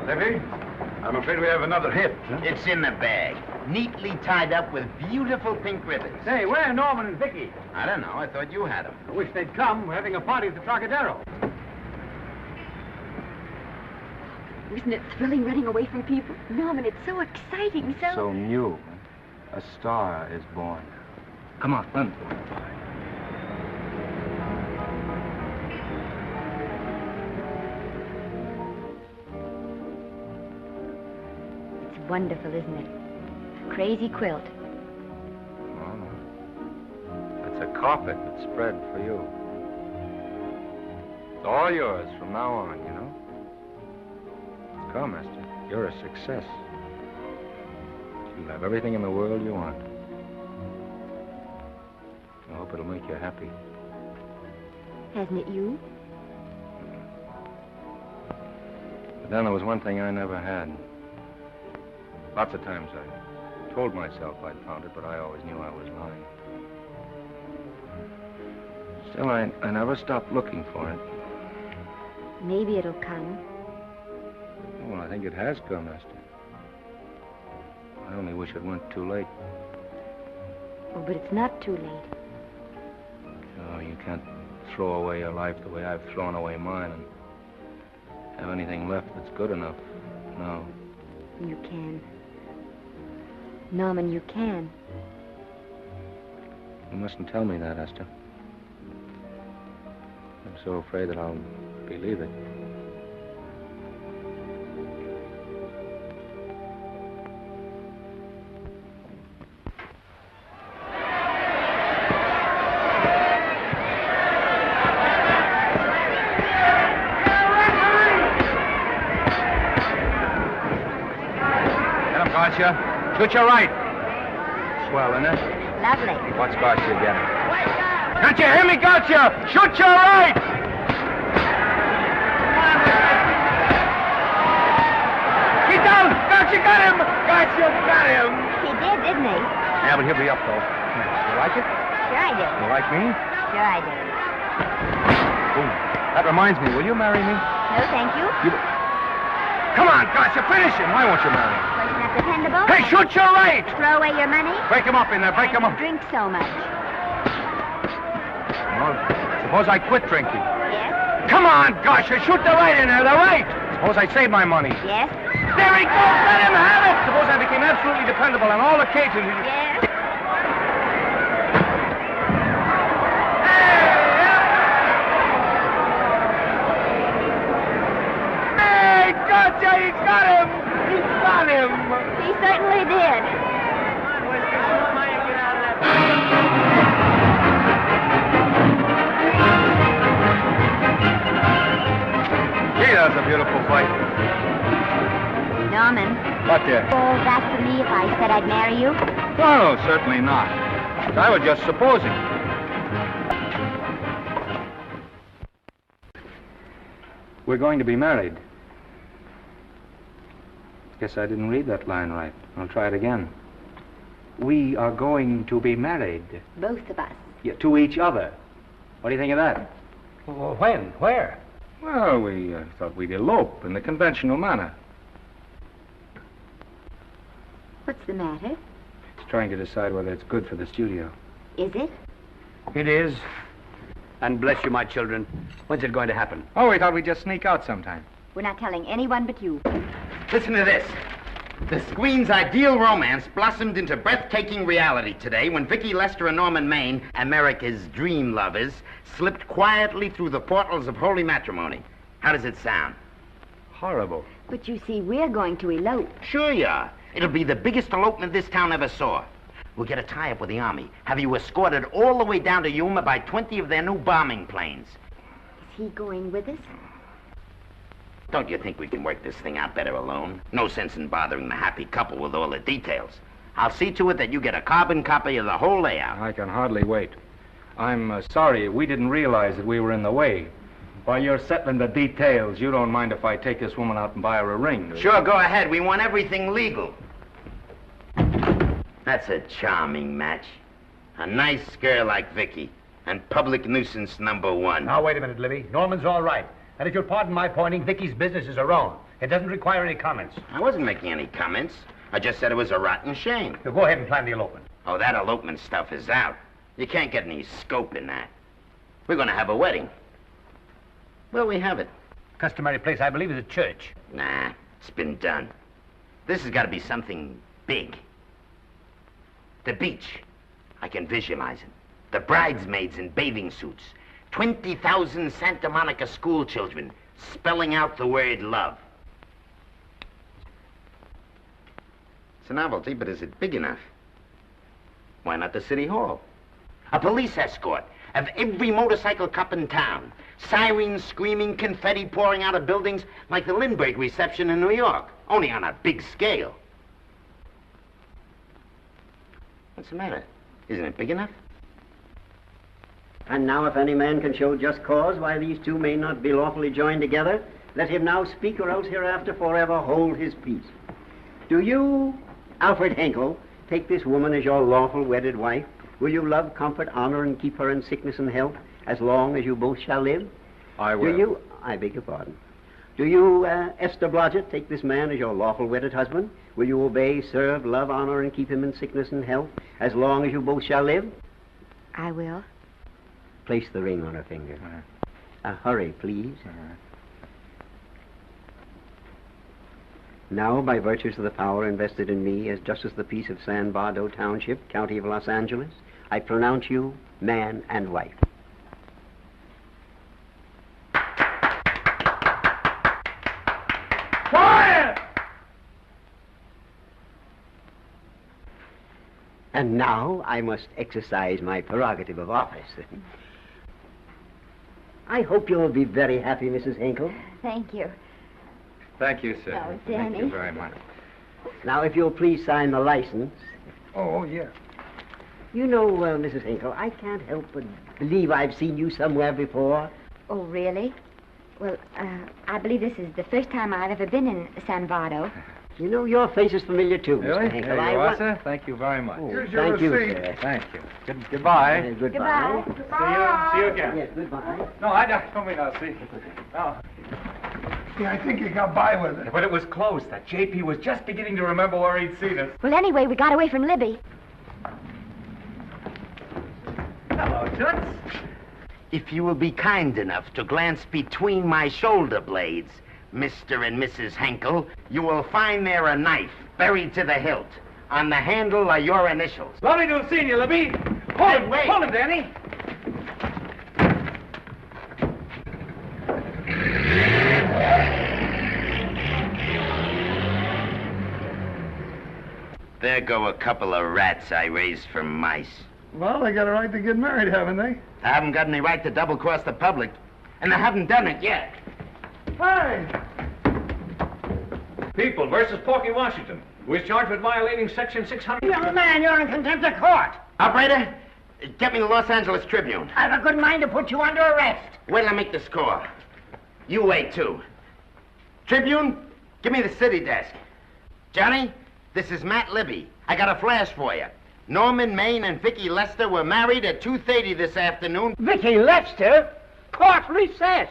Libby, I'm afraid we have another hit. Huh? It's in the bag, neatly tied up with beautiful pink ribbons. Say, where are Norman and Vicki? I don't know. I thought you had them. I wish they'd come. We're having a party at the Trocadero. Isn't it thrilling running away from people? Norman, it's so exciting, So new. A star is born. Come on, run. It's wonderful, isn't it? Crazy quilt. Oh, it's a carpet that's spread for you. It's all yours from now on, you know. Come, Esther. You're a success. You'll have everything in the world you want. I hope it'll make you happy. Hasn't it you? But then there was one thing I never had. Lots of times I told myself I'd found it, but I always knew I was lying. Still, I never stopped looking for it. Maybe it'll come. Well, I think it has come, Esther. I only wish it weren't too late. Oh, but it's not too late. Oh, you can't throw away your life the way I've thrown away mine and have anything left that's good enough. No. You can. Norman, you can. You mustn't tell me that, Esther. I'm so afraid that I'll believe it. Gotcha. Shoot your right. Swell, isn't it? Lovely. What's Gotcha getting? Can't you hear me, Gotcha? Shoot your right! He's down! Gotcha got him! Gotcha got him! He did, didn't he? Yeah, but he'll be up, though. You like it? Sure I did. You like me? Sure I did. Ooh, that reminds me. Will you marry me? No, thank you. Come on, Gotcha, finish him. Why won't you marry him? Wasn't that dependable? Hey, shoot your right! Throw away your money? Break him up in there, break him up. Drink so much. Well, suppose I quit drinking. Yes? Come on, Gotcha, shoot the right in there, the right! Suppose I save my money. Yes? There he goes, let him have it! Suppose I became absolutely dependable on all occasions. Yes? Gotcha, he's got him! He's got him! He certainly did. Gee, that's a beautiful fight. Norman. What there? Oh, that's for me if I said I'd marry you. No, certainly not. I was just supposing. We're going to be married. Guess I didn't read that line right. I'll try it again. We are going to be married. Both of us. Yeah, to each other. What do you think of that? Well, when? Where? Well, we thought we'd elope in the conventional manner. What's the matter? It's trying to decide whether it's good for the studio. Is it? It is. And bless you, my children. When's it going to happen? Oh, we thought we'd just sneak out sometime. We're not telling anyone but you. Listen to this. The screen's ideal romance blossomed into breathtaking reality today when Vicki Lester and Norman Maine, America's dream lovers, slipped quietly through the portals of holy matrimony. How does it sound? Horrible. But you see, we're going to elope. Sure you are. It'll be the biggest elopement this town ever saw. We'll get a tie-up with the Army, have you escorted all the way down to Yuma by 20 of their new bombing planes. Is he going with us? Don't you think we can work this thing out better alone? No sense in bothering the happy couple with all the details. I'll see to it that you get a carbon copy of the whole layout. I can hardly wait. I'm sorry we didn't realize that we were in the way. While you're settling the details, you don't mind if I take this woman out and buy her a ring, do you? Sure, go ahead. We want everything legal. That's a charming match. A nice girl like Vicky, and public nuisance #1. Now, wait a minute, Libby. Norman's all right. And if you'll pardon my pointing, Vicky's business is her own. It doesn't require any comments. I wasn't making any comments. I just said it was a rotten shame. So go ahead and plan the elopement. Oh, that elopement stuff is out. You can't get any scope in that. We're going to have a wedding. Where'll we have it? Customary place, I believe, is a church. Nah, it's been done. This has got to be something big. The beach. I can visualize it. The bridesmaids in bathing suits. 20,000 Santa Monica school children spelling out the word love. It's a novelty, but is it big enough? Why not the city hall? A police escort of every motorcycle cop in town. Sirens screaming, confetti pouring out of buildings like the Lindbergh reception in New York, only on a big scale. What's the matter? Isn't it big enough? And now if any man can show just cause why these two may not be lawfully joined together, let him now speak, or else hereafter forever hold his peace. Do you, Alfred Henkel, take this woman as your lawful wedded wife? Will you love, comfort, honor, and keep her in sickness and health as long as you both shall live? I will. Do you, I beg your pardon. Do you, Esther Blodgett, take this man as your lawful wedded husband? Will you obey, serve, love, honor, and keep him in sickness and health as long as you both shall live? I will. Place the ring on her finger. Hurry, please. Now, by virtues of the power invested in me as Justice of the Peace of San Bardo Township, County of Los Angeles, I pronounce you man and wife. Quiet! And now I must exercise my prerogative of office. I hope you'll be very happy, Mrs. Hinkle. Thank you. Thank you, sir. Oh, Thank Danny. you very much. Now, if you'll please sign the license. Oh, yeah. You know, Mrs. Hinkle, I can't help but believe I've seen you somewhere before. Oh, really? Well, I believe this is the first time I've ever been in San Bardo. You know, your face is familiar, too, Really? Mr. Hinkle. There you are, sir. Thank you very much. Here's your Thank you, receipt. Sir. Thank you. Goodbye. Goodbye. See you again. Yes, goodbye. No, I don't mean I'll see. No. Yeah, I think he got by with it. But it was close. That JP was just beginning to remember where he'd seen us. Well, anyway, we got away from Libby. Hello, Toots. If you will be kind enough to glance between my shoulder blades, Mr. and Mrs. Henkel, you will find there a knife buried to the hilt. On the handle are your initials. Lovely to have seen you, Libby. Hold him, wait. Hold him, Danny. There go a couple of rats I raised from mice. Well, they got a right to get married, haven't they? I haven't got any right to double-cross the public, and I haven't done it yet. Hey! People versus Porky Washington, who is charged with violating Section 600. Young man, you're in contempt of court. Operator, get me the Los Angeles Tribune. I have a good mind to put you under arrest. Wait till I make the score. You wait, too. Tribune, give me the city desk. Johnny, this is Matt Libby. I got a flash for you. Norman Maine and Vicky Lester were married at 2:30 this afternoon. Vicky Lester? Court recess.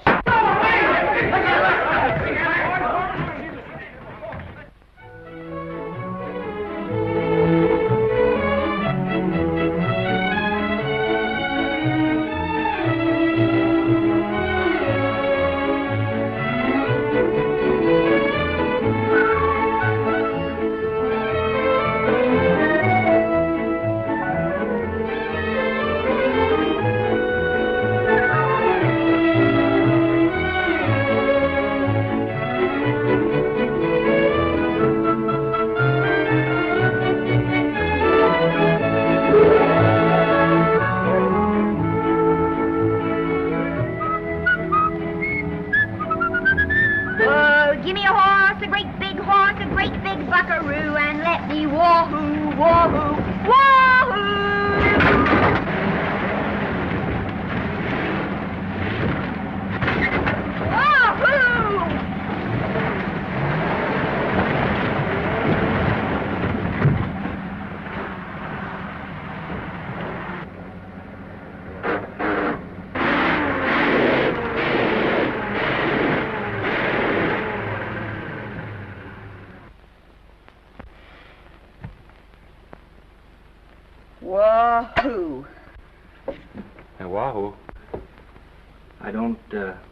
Wahoo! Hey, wahoo. I don't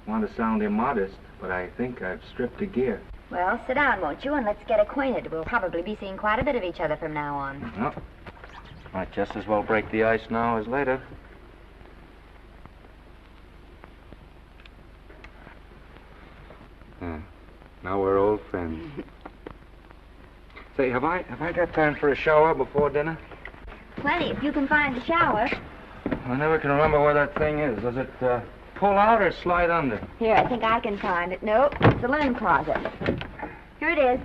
want to sound immodest, but I think I've stripped a gear. Well, sit down, won't you, and let's get acquainted. We'll probably be seeing quite a bit of each other from now on. Well, might just as well break the ice now as later. Now we're old friends. Say, have I got time for a shower before dinner? Plenty, if you can find a shower. I never can remember where that thing is. Does it pull out or slide under? Here, I think I can find it. No, it's the linen closet. Here it is.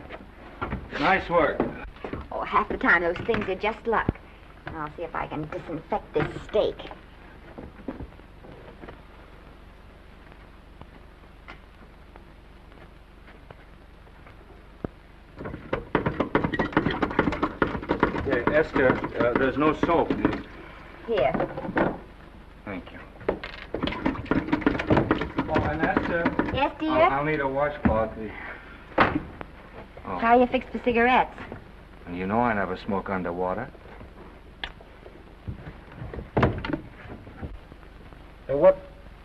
Nice work. Oh, half the time those things are just luck. I'll see if I can disinfect this steak. Esther, there's no soap. Here. Thank you. Oh, and Esther. Yes, dear? I'll need a washcloth. How are you fixed for cigarettes? And you know I never smoke underwater. Hey, what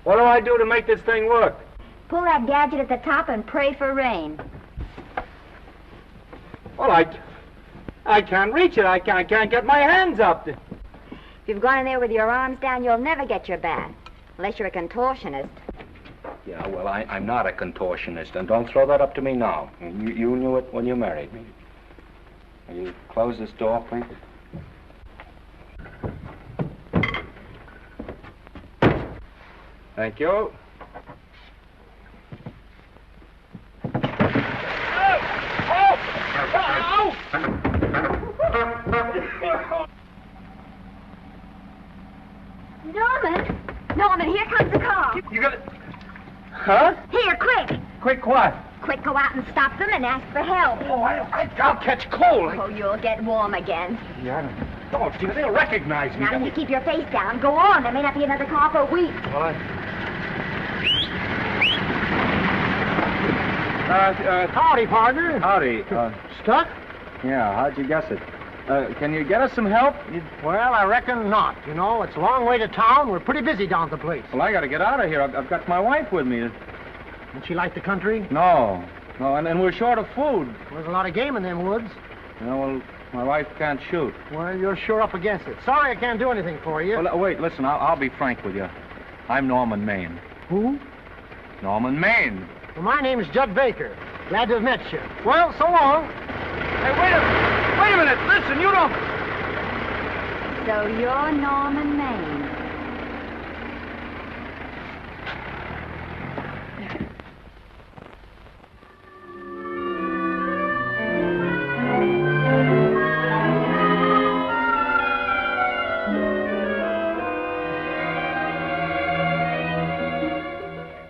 do I do to make this thing work? Pull that gadget at the top and pray for rain. Well, I can't reach it. I can't get my hands up. If you've gone in there with your arms down, you'll never get your bath. Unless you're a contortionist. Yeah, well, I'm not a contortionist, and don't throw that up to me now. You knew it when you married me. Will you close this door, please? Thank you. Norman, here comes the car. You got it? Huh? Here, quick. Quick what? Quick, go out and stop them and ask for help. Oh, I'll catch cold. Oh, you'll get warm again. Yeah, don't, dear. They'll recognize me. Now, if you keep your face down, go on. There may not be another car for a week. Well, Howdy, partner. Howdy. Stuck? Yeah, how'd you guess it? Can you get us some help? Well, I reckon not. You know, it's a long way to town. We're pretty busy down at the place. Well, I gotta get out of here. I've got my wife with me. Doesn't she like the country? No, and we're short of food. There's a lot of game in them woods. You know, well, my wife can't shoot. Well, you're sure up against it. Sorry I can't do anything for you. Well, wait, listen, I'll be frank with you. I'm Norman Maine. Who? Norman Maine. Well, my name's Judd Baker. Glad to have met you. Well, so long. Hey, wait a minute. Listen, you don't... So you're Norman Maine.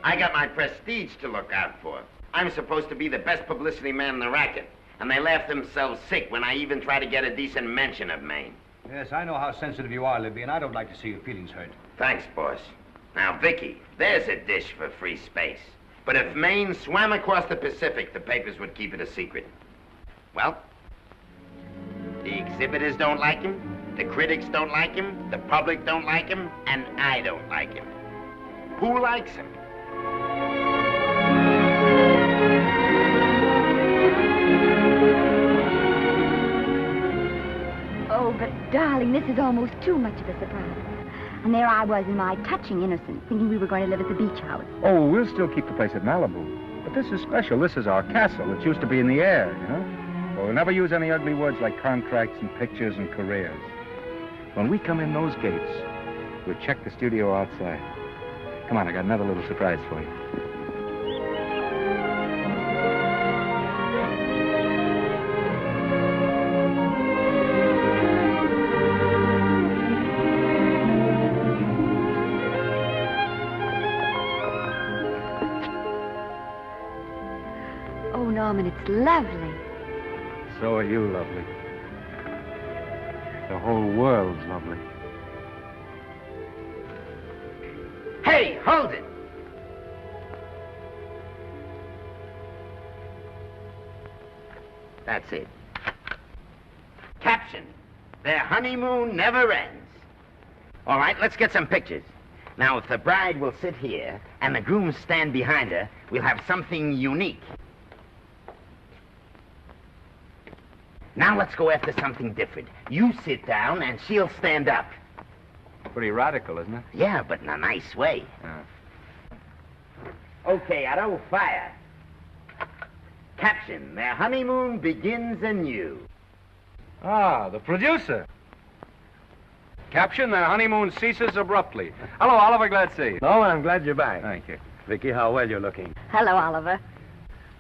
I got my prestige to look out for. I'm supposed to be the best publicity man in the racket, and they laugh themselves sick when I even try to get a decent mention of Maine. Yes, I know how sensitive you are, Libby, and I don't like to see your feelings hurt. Thanks, boss. Now, Vicky, there's a dish for free space. But if Maine swam across the Pacific, the papers would keep it a secret. Well, the exhibitors don't like him, the critics don't like him, the public don't like him, and I don't like him. Who likes him? Oh, but darling, this is almost too much of a surprise. And there I was in my touching innocence, thinking we were going to live at the beach house. Oh, we'll still keep the place at Malibu. But this is special. This is our castle. It used to be in the air, you know? Well, we'll never use any ugly words like contracts and pictures and careers. When we come in those gates, we'll check the studio outside. Come on, I got another little surprise for you. Oh, Norman, it's lovely. So are you lovely. The whole world's lovely. Hey, hold it! That's it. Caption: Their honeymoon never ends. All right, let's get some pictures. Now, if the bride will sit here and the groom stand behind her, we'll have something unique. Now let's go after something different. You sit down and she'll stand up. Pretty radical, isn't it? Yeah, but in a nice way. Okay, Otto, fire. Caption, their honeymoon begins anew. Ah, the producer. Caption, their honeymoon ceases abruptly. Hello, Oliver, glad to see you. No, I'm glad you're back. Thank you. Vicky, how well you're looking. Hello, Oliver.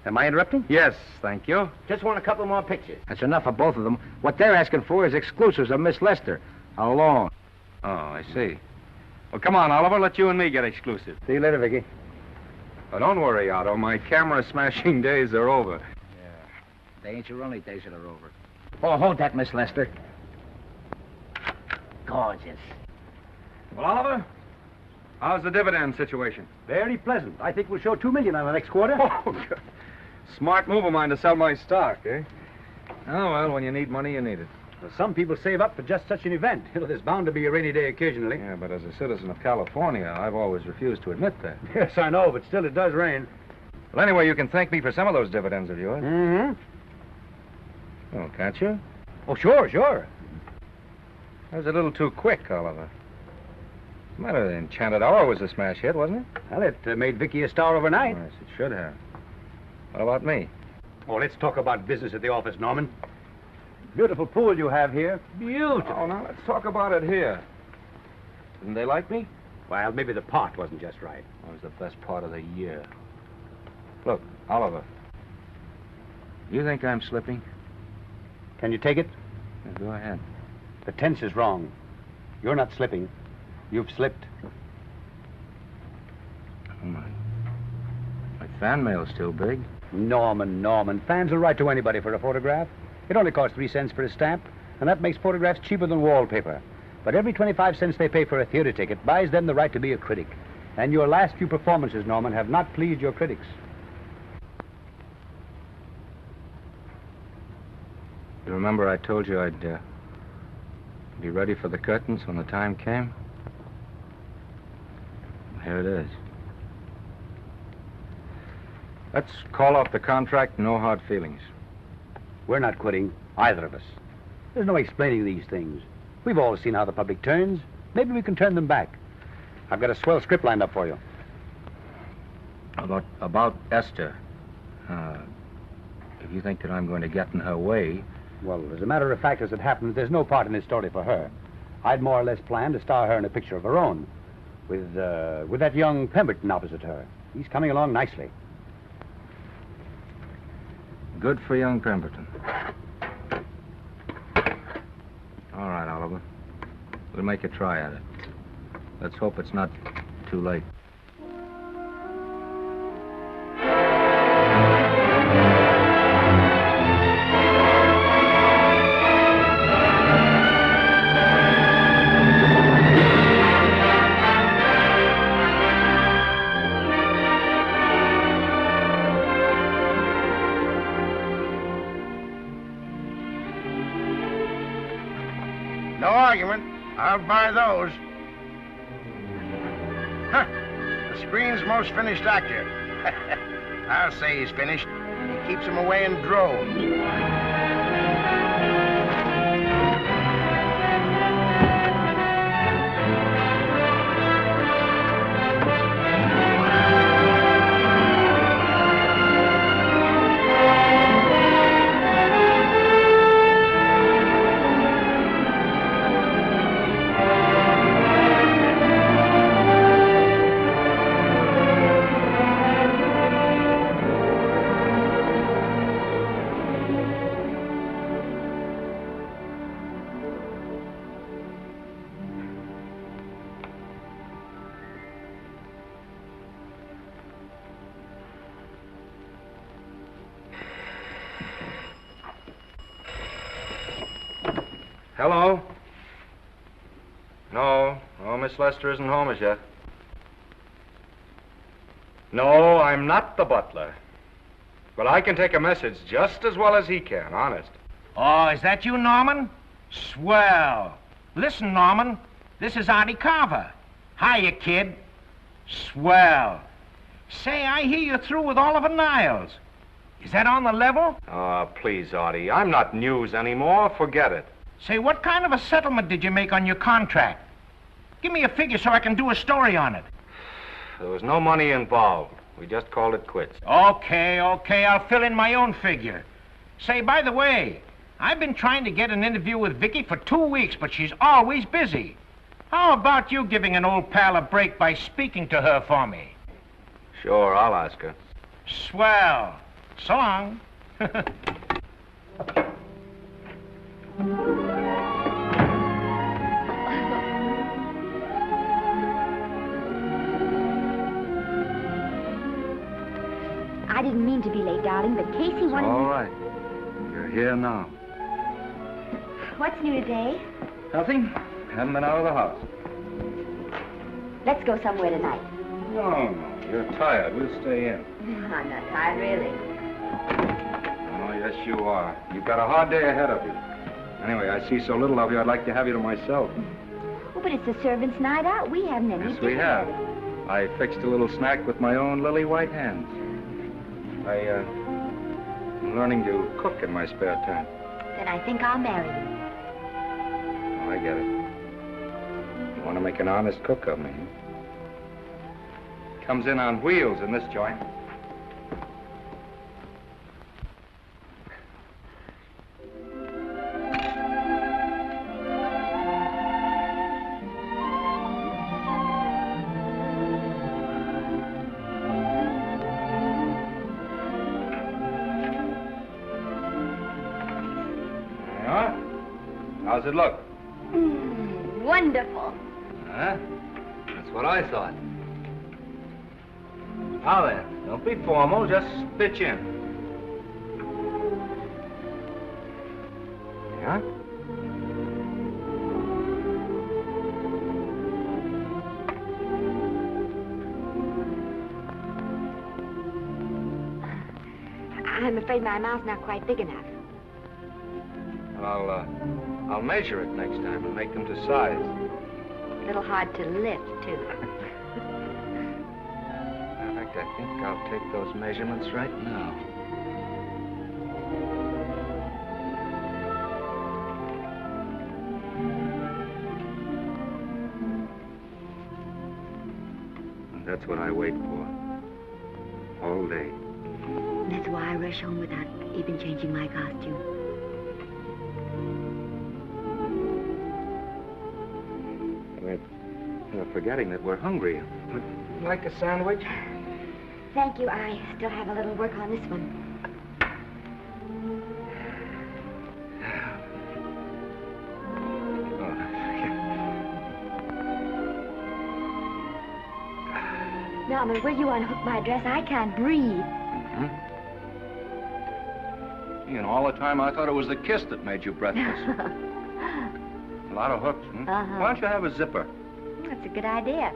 Am I interrupting? Yes, thank you. Just want a couple more pictures. That's enough of both of them. What they're asking for is exclusives of Miss Lester. Alone. Oh, I see. Well, come on, Oliver, let you and me get exclusive. See you later, Vicky. Oh, don't worry, Otto. My camera smashing days are over. They ain't your only days that are over. Oh, hold that, Miss Lester. Gorgeous. Well, Oliver, how's the dividend situation? Very pleasant. I think we'll show $2 million on the next quarter. Oh, good. Smart move of mine to sell my stock, eh? Oh, well, when you need money, you need it. Well, some people save up for just such an event. You know, there's bound to be a rainy day occasionally. Yeah, but as a citizen of California, I've always refused to admit that. Yes, I know, but still it does rain. Well, anyway, you can thank me for some of those dividends of yours. Mm-hmm. Oh, can't you? Oh, sure. That was a little too quick, Oliver. What's the matter? The Enchanted Hour was a smash hit, wasn't it? Well, it made Vicky a star overnight. Yes, it should have. What about me? Oh, let's talk about business at the office, Norman. Beautiful pool you have here. Beautiful. Oh, now let's talk about it here. Didn't they like me? Well, maybe the part wasn't just right. That was the best part of the year. Look, Oliver. You think I'm slipping? Can you take it? Yeah, go ahead. The tense is wrong. You're not slipping. You've slipped. Oh, my fan mail's still big. Norman. Fans will write to anybody for a photograph. It only costs 3 cents for a stamp, and that makes photographs cheaper than wallpaper. But every 25 cents they pay for a theater ticket buys them the right to be a critic. And your last few performances, Norman, have not pleased your critics. You remember I told you I'd be ready for the curtains when the time came? Here it is. Let's call off the contract, no hard feelings. We're not quitting, either of us. There's no explaining these things. We've all seen how the public turns. Maybe we can turn them back. I've got a swell script lined up for you. About Esther. If you think that I'm going to get in her way... Well, as a matter of fact, as it happens, there's no part in this story for her. I'd more or less planned to star her in a picture of her own, with that young Pemberton opposite her. He's coming along nicely. Good for young Pemberton. All right, Oliver. We'll make a try at it. Let's hope it's not too late. No argument. I'll buy those. Huh. The screen's most finished actor. I'll say he's finished. He keeps them away in droves. Hello? No, Miss Lester isn't home as yet. No, I'm not the butler. But I can take a message just as well as he can, honest. Oh, is that you, Norman? Swell. Listen, Norman, This is Artie Carver. Hiya, kid. Swell. Say, I hear you're through with Oliver Niles. Is that on the level? Oh, please, Artie. I'm not news anymore. Forget it. Say, what kind of a settlement did you make on your contract? Give me a figure so I can do a story on it. There was no money involved. We just called it quits. Okay, I'll fill in my own figure. Say, by the way, I've been trying to get an interview with Vicky for 2 weeks, but she's always busy. How about you giving an old pal a break by speaking to her for me? Sure, I'll ask her. Swell. So long. I didn't mean to be late, darling, but Casey wanted... All right. You're here now. What's new today? Nothing. Haven't been out of the house. Let's go somewhere tonight. No. You're tired. We'll stay in. I'm not tired, really. Oh, yes, you are. You've got a hard day ahead of you. Anyway, I see so little of you, I'd like to have you to myself. Oh, but it's the servants' night out. We haven't any Yes, we have. I fixed a little snack with my own lily white hands. I'm learning to cook in my spare time. Then I think I'll marry you. Oh, I get it. You want to make an honest cook of me. Comes in on wheels in this joint. How's it look? Wonderful. Huh? That's what I thought. Now then, don't be formal, just pitch in. Yeah? I'm afraid my mouth's not quite big enough. I'll measure it next time and make them to size. A little hard to lift, too. In fact, I think I'll take those measurements right now. And that's what I wait for. All day. That's why I rush home without even changing my costume. We're forgetting that we're hungry. Would you like a sandwich? Thank you. I still have a little work on this one. Norman, will you unhook my dress? I can't breathe. Mm-hmm. You know, all the time I thought it was the kiss that made you breathless. A lot of hooks, hmm? Uh-huh. Why don't you have a zipper? That's a good idea.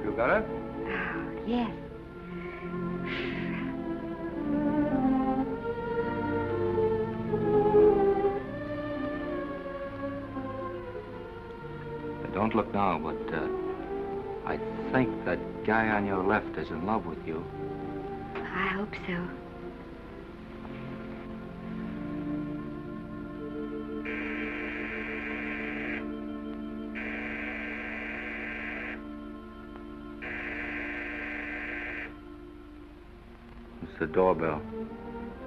You got it? Oh, yes. Don't look now, but I think that guy on your left is in love with you. I hope so. It's the doorbell.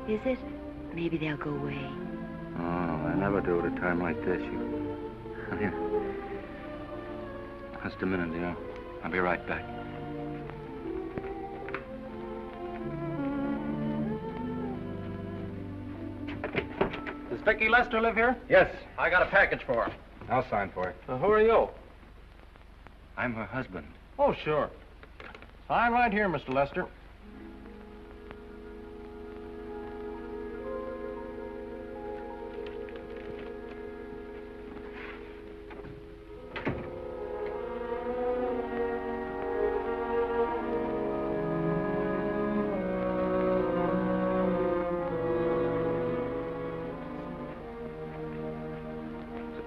Is it? Maybe they'll go away. Oh, I never do at a time like this. Here. Just a minute, dear. I'll be right back. Does Vicky Lester live here? Yes. I got a package for her. I'll sign for it. Who are you? I'm her husband. Oh, sure. Sign right here, Mr. Lester.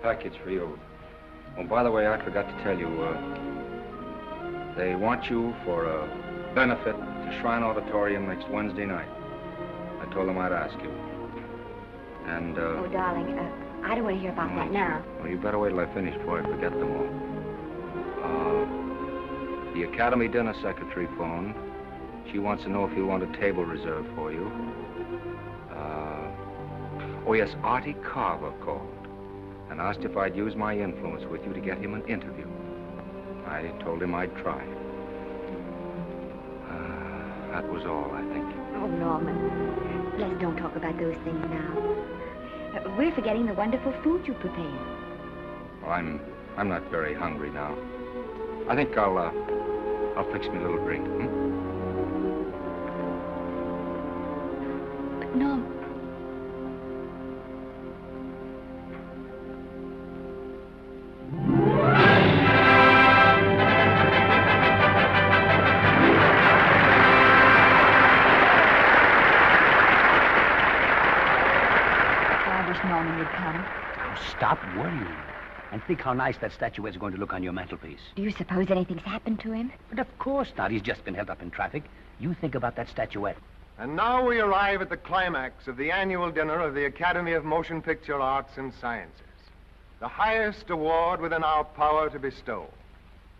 Package for you. Oh, by the way, I forgot to tell you, they want you for a benefit to Shrine Auditorium next Wednesday night. I told them I'd ask you. And, Oh, darling, I don't want to hear about that now. Well, you better wait till I finish before I forget them all. The Academy dinner secretary phoned. She wants to know if you want a table reserved for you. Oh, yes, Artie Carver called and asked if I'd use my influence with you to get him an interview. I told him I'd try. That was all, I think. Oh, Norman, let's don't talk about those things now. We're forgetting the wonderful food you prepared. Well, I'm not very hungry now. I think I'll fix me a little drink, But, Norm... Norman would come. Oh, stop worrying. And think how nice that statuette's going to look on your mantelpiece. Do you suppose anything's happened to him? But of course not. He's just been held up in traffic. You think about that statuette. And now we arrive at the climax of the annual dinner of the Academy of Motion Picture Arts and Sciences. The highest award within our power to bestow.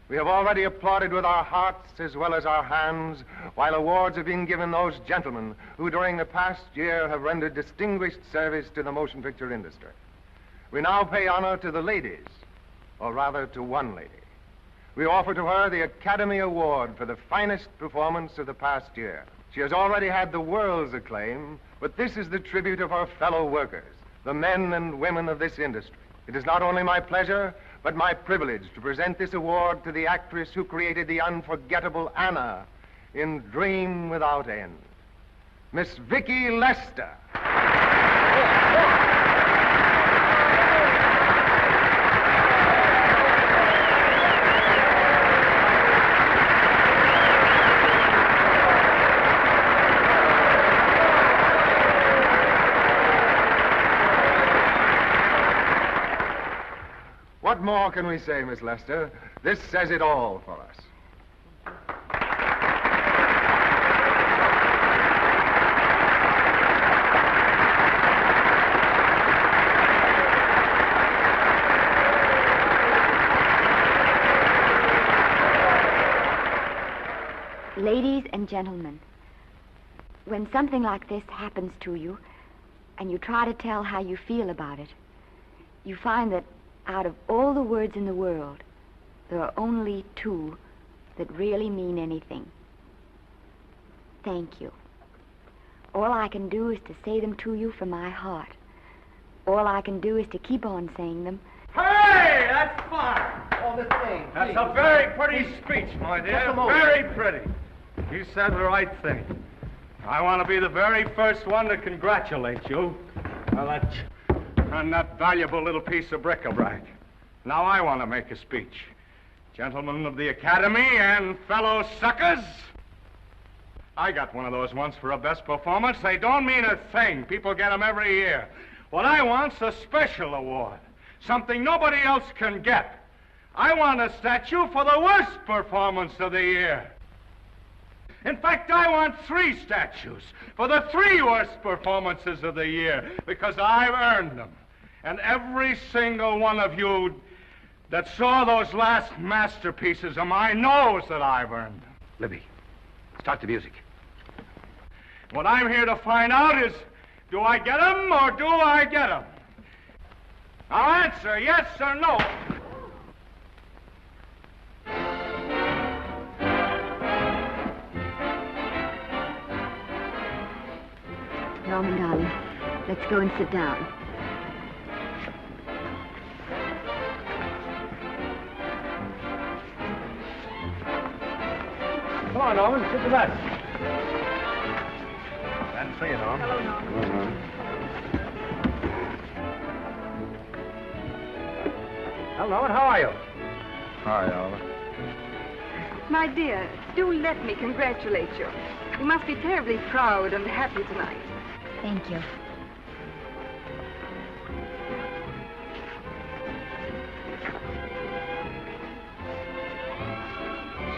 We have already applauded with our hearts as well as our hands, while awards have been given those gentlemen who during the past year have rendered distinguished service to the motion picture industry. We now pay honor to the ladies, or rather to one lady. We offer to her the Academy Award for the finest performance of the past year. She has already had the world's acclaim, but this is the tribute of her fellow workers, the men and women of this industry. It is not only my pleasure, but my privilege to present this award to the actress who created the unforgettable Anna in Dream Without End, Miss Vicki Lester. What more can we say, Miss Lester? This says it all for us. Ladies and gentlemen, when something like this happens to you, and you try to tell how you feel about it, you find that out of all the words in the world, there are only two that really mean anything. Thank you. All I can do is to say them to you from my heart. All I can do is to keep on saying them. Hey, that's fine. Oh, this thing. That's a very pretty speech, my dear. Very pretty. You said the right thing. I want to be the very first one to congratulate you. Well, on that valuable little piece of bric-a-brac. Now I want to make a speech. Gentlemen of the Academy and fellow suckers, I got one of those once for a best performance. They don't mean a thing. People get them every year. What I want's a special award, something nobody else can get. I want a statue for the worst performance of the year. In fact, I want 3 statues for the 3 worst performances of the year, because I've earned them. And every single one of you that saw those last masterpieces of mine knows that I've earned them. Libby, start the music. What I'm here to find out is, do I get them or do I get them? Now answer yes or no. Norman, darling, let's go and sit down. Come on, Norman, sit with us. Glad to see you, Norman. Hello, Norman. Well, Norman, how are you? Hi, Oliver. My dear, do let me congratulate you. You must be terribly proud and happy tonight. Thank you.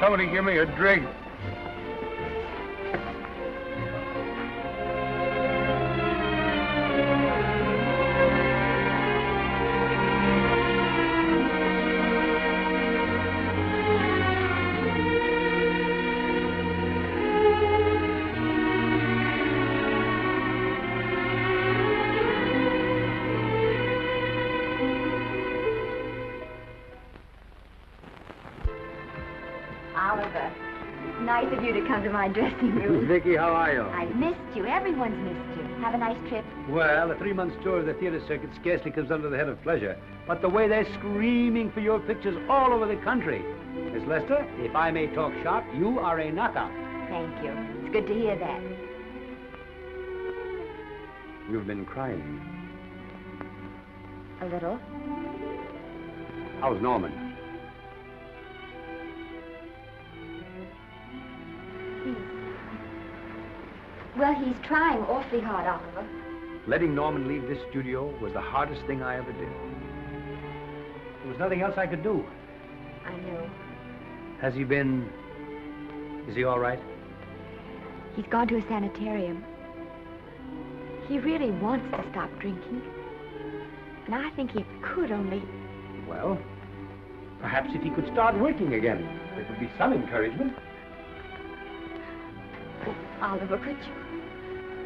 Somebody give me a drink. Oliver, it's nice of you to come to my dressing room. Vicky, how are you? I've missed you. Everyone's missed you. Have a nice trip. Well, a 3-month tour of the theater circuit scarcely comes under the head of pleasure. But the way they're screaming for your pictures all over the country. Miss Lester, if I may talk shop, you are a knockout. Thank you. It's good to hear that. You've been crying. A little. How's Norman? Well, he's trying awfully hard, Oliver. Letting Norman leave this studio was the hardest thing I ever did. There was nothing else I could do. I know. Has he been... Is he all right? He's gone to a sanitarium. He really wants to stop drinking. And I think he could only... Well, perhaps if he could start working again, it would be some encouragement. Oh, Oliver,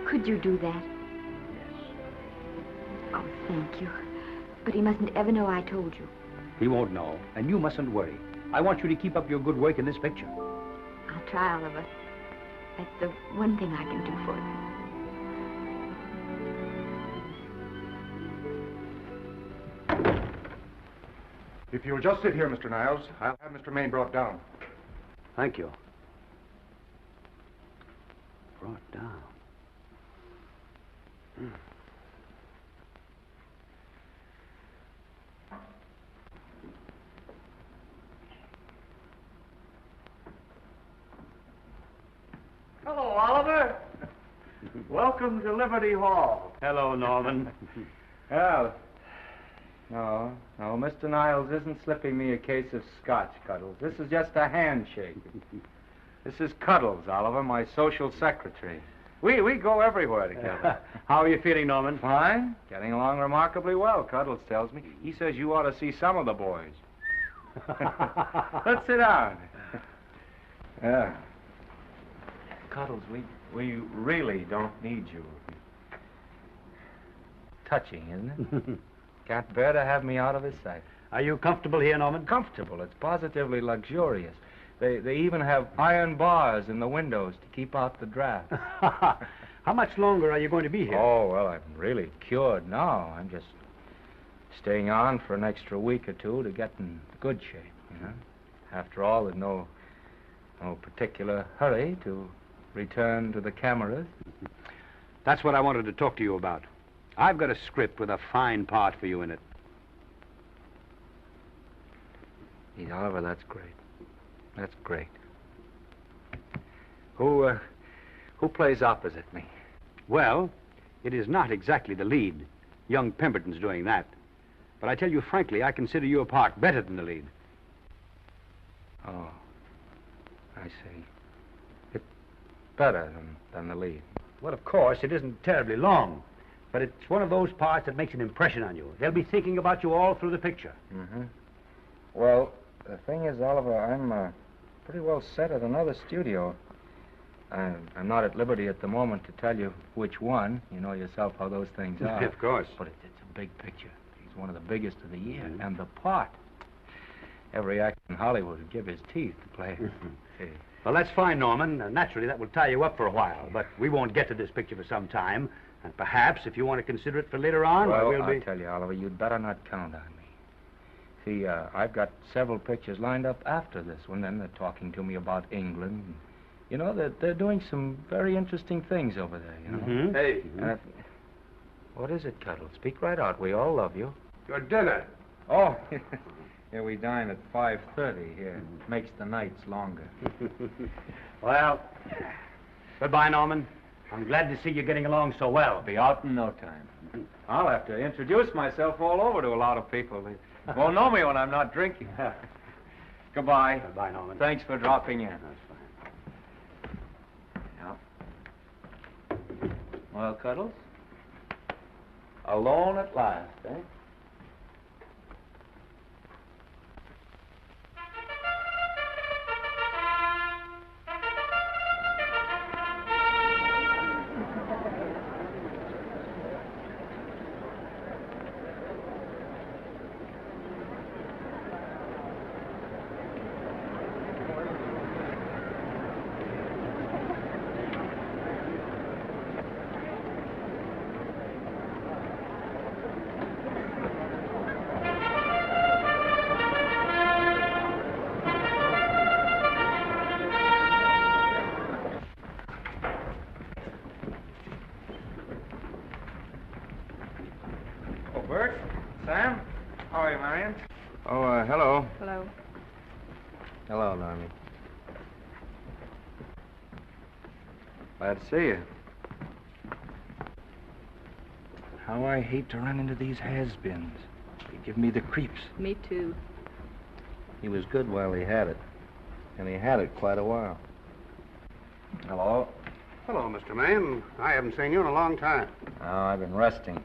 could you do that? Yes. Oh, thank you. But he mustn't ever know I told you. He won't know, and you mustn't worry. I want you to keep up your good work in this picture. I'll try, Oliver. That's the one thing I can do for you. If you'll just sit here, Mr. Niles, I'll have Mr. Maine brought down. Thank you. Brought down. Hello, Oliver. Welcome to Liberty Hall. Hello, Norman. Well, no, Mr. Niles isn't slipping me a case of scotch, Cuddles. This is just a handshake. This is Cuddles, Oliver, my social secretary. We go everywhere together. How are you feeling, Norman? Fine. Getting along remarkably well, Cuddles tells me. He says you ought to see some of the boys. Let's sit down. Yeah. Cuddles, we really don't need you. Touching, isn't it? Can't bear to have me out of his sight. Are you comfortable here, Norman? Comfortable. It's positively luxurious. They even have iron bars in the windows to keep out the draft. How much longer are you going to be here? Oh, well, I'm really cured now. I'm just staying on for an extra week or two to get in good shape, you know. After all, there's no particular hurry to return to the cameras. That's what I wanted to talk to you about. I've got a script with a fine part for you in it. Gee, Oliver, that's great. That's great. Who plays opposite me? Well, it is not exactly the lead. Young Pemberton's doing that. But I tell you frankly, I consider your part better than the lead. Oh, I see. It's better than the lead. Well, of course, it isn't terribly long. But it's one of those parts that makes an impression on you. They'll be thinking about you all through the picture. Mm-hmm. Well, the thing is, Oliver, I'm pretty well set at another studio. I'm not at liberty at the moment to tell you which one. You know yourself how those things are. Of course. But it's a big picture. He's one of the biggest of the year. Mm-hmm. And the part. Every actor in Hollywood would give his teeth to play. See. Well, that's fine, Norman. Naturally, that will tie you up for a while. But we won't get to this picture for some time. And perhaps, if you want to consider it for later on, well, we'll be... I'll tell you, Oliver, you'd better not count on me. See, I've got several pictures lined up after this one. Then they're talking to me about England. You know, they're doing some very interesting things over there, you know. Mm-hmm. Hey. What is it, Cuddle? Speak right out. We all love you. Your dinner. Oh, yeah, we dine at 5:30 here. It makes the nights longer. Well, goodbye, Norman. I'm glad to see you getting along so well. Be out in no time. I'll have to introduce myself all over to a lot of people. They won't know me when I'm not drinking. Goodbye. Goodbye, Norman. Thanks for dropping in. That's fine. Yeah. Well, Cuddles? Alone at last, eh? Sam? How are you, Marion? Oh, hello. Hello. Hello, Normie. Glad to see you. How I hate to run into these has-beens. They give me the creeps. Me too. He was good while he had it. And he had it quite a while. Hello? Hello, Mr. Maine. I haven't seen you in a long time. Oh, I've been resting.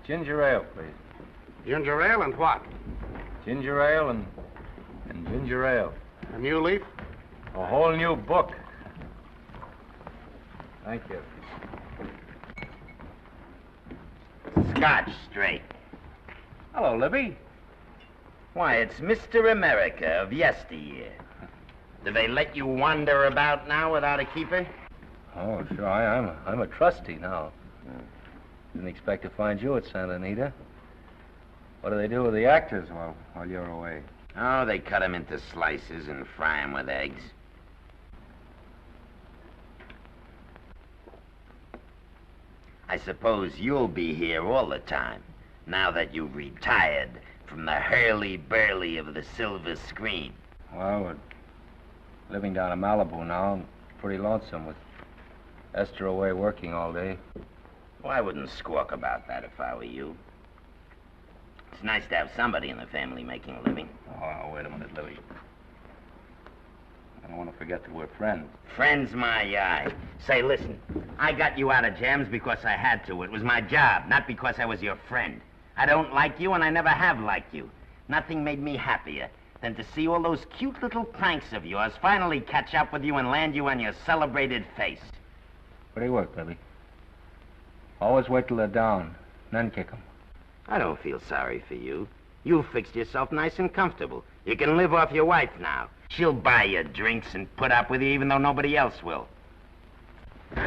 Ginger ale, please. Ginger ale and what? Ginger ale and ginger ale. A new leaf? A whole new book. Thank you. Scotch straight. Hello, Libby. Why, it's Mr. America of yesteryear. Do they let you wander about now without a keeper? Oh, sure. I'm a trustee now. Didn't expect to find you at Santa Anita. What do they do with the actors while you're away? Oh, they cut them into slices and fry them with eggs. I suppose you'll be here all the time, now that you've retired from the hurly-burly of the silver screen. Well, we're living down in Malibu now. I'm pretty lonesome with Esther away working all day. Well, I wouldn't squawk about that if I were you. It's nice to have somebody in the family making a living. Oh, wait a minute, Libby. I don't want to forget that we're friends. Friends, my eye. Say, listen, I got you out of jams because I had to. It was my job, not because I was your friend. I don't like you, and I never have liked you. Nothing made me happier than to see all those cute little pranks of yours finally catch up with you and land you on your celebrated face. Where do you work, Libby? Always wait till they're down, then kick them. I don't feel sorry for you. You've fixed yourself nice and comfortable. You can live off your wife now. She'll buy you drinks and put up with you even though nobody else will. Come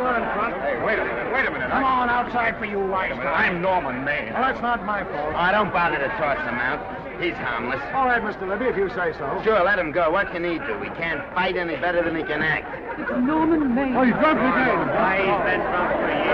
on, Front. Hey, wait a minute. Come on outside for you wise guys. I'm Norman Maine. Well, that's not my fault. Oh, don't bother to toss him out. He's harmless. All right, Mr. Libby, if you say so. Sure, let him go. What can he do? He can't fight any better than he can act. It's Norman Maine. Oh, he's drunk again. Why, he's been drunk for years.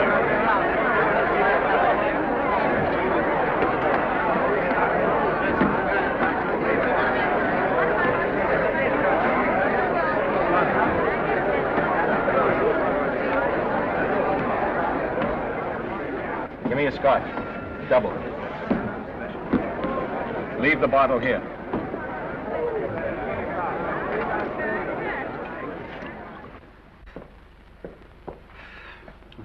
Give me a scotch. Double. Leave the bottle here.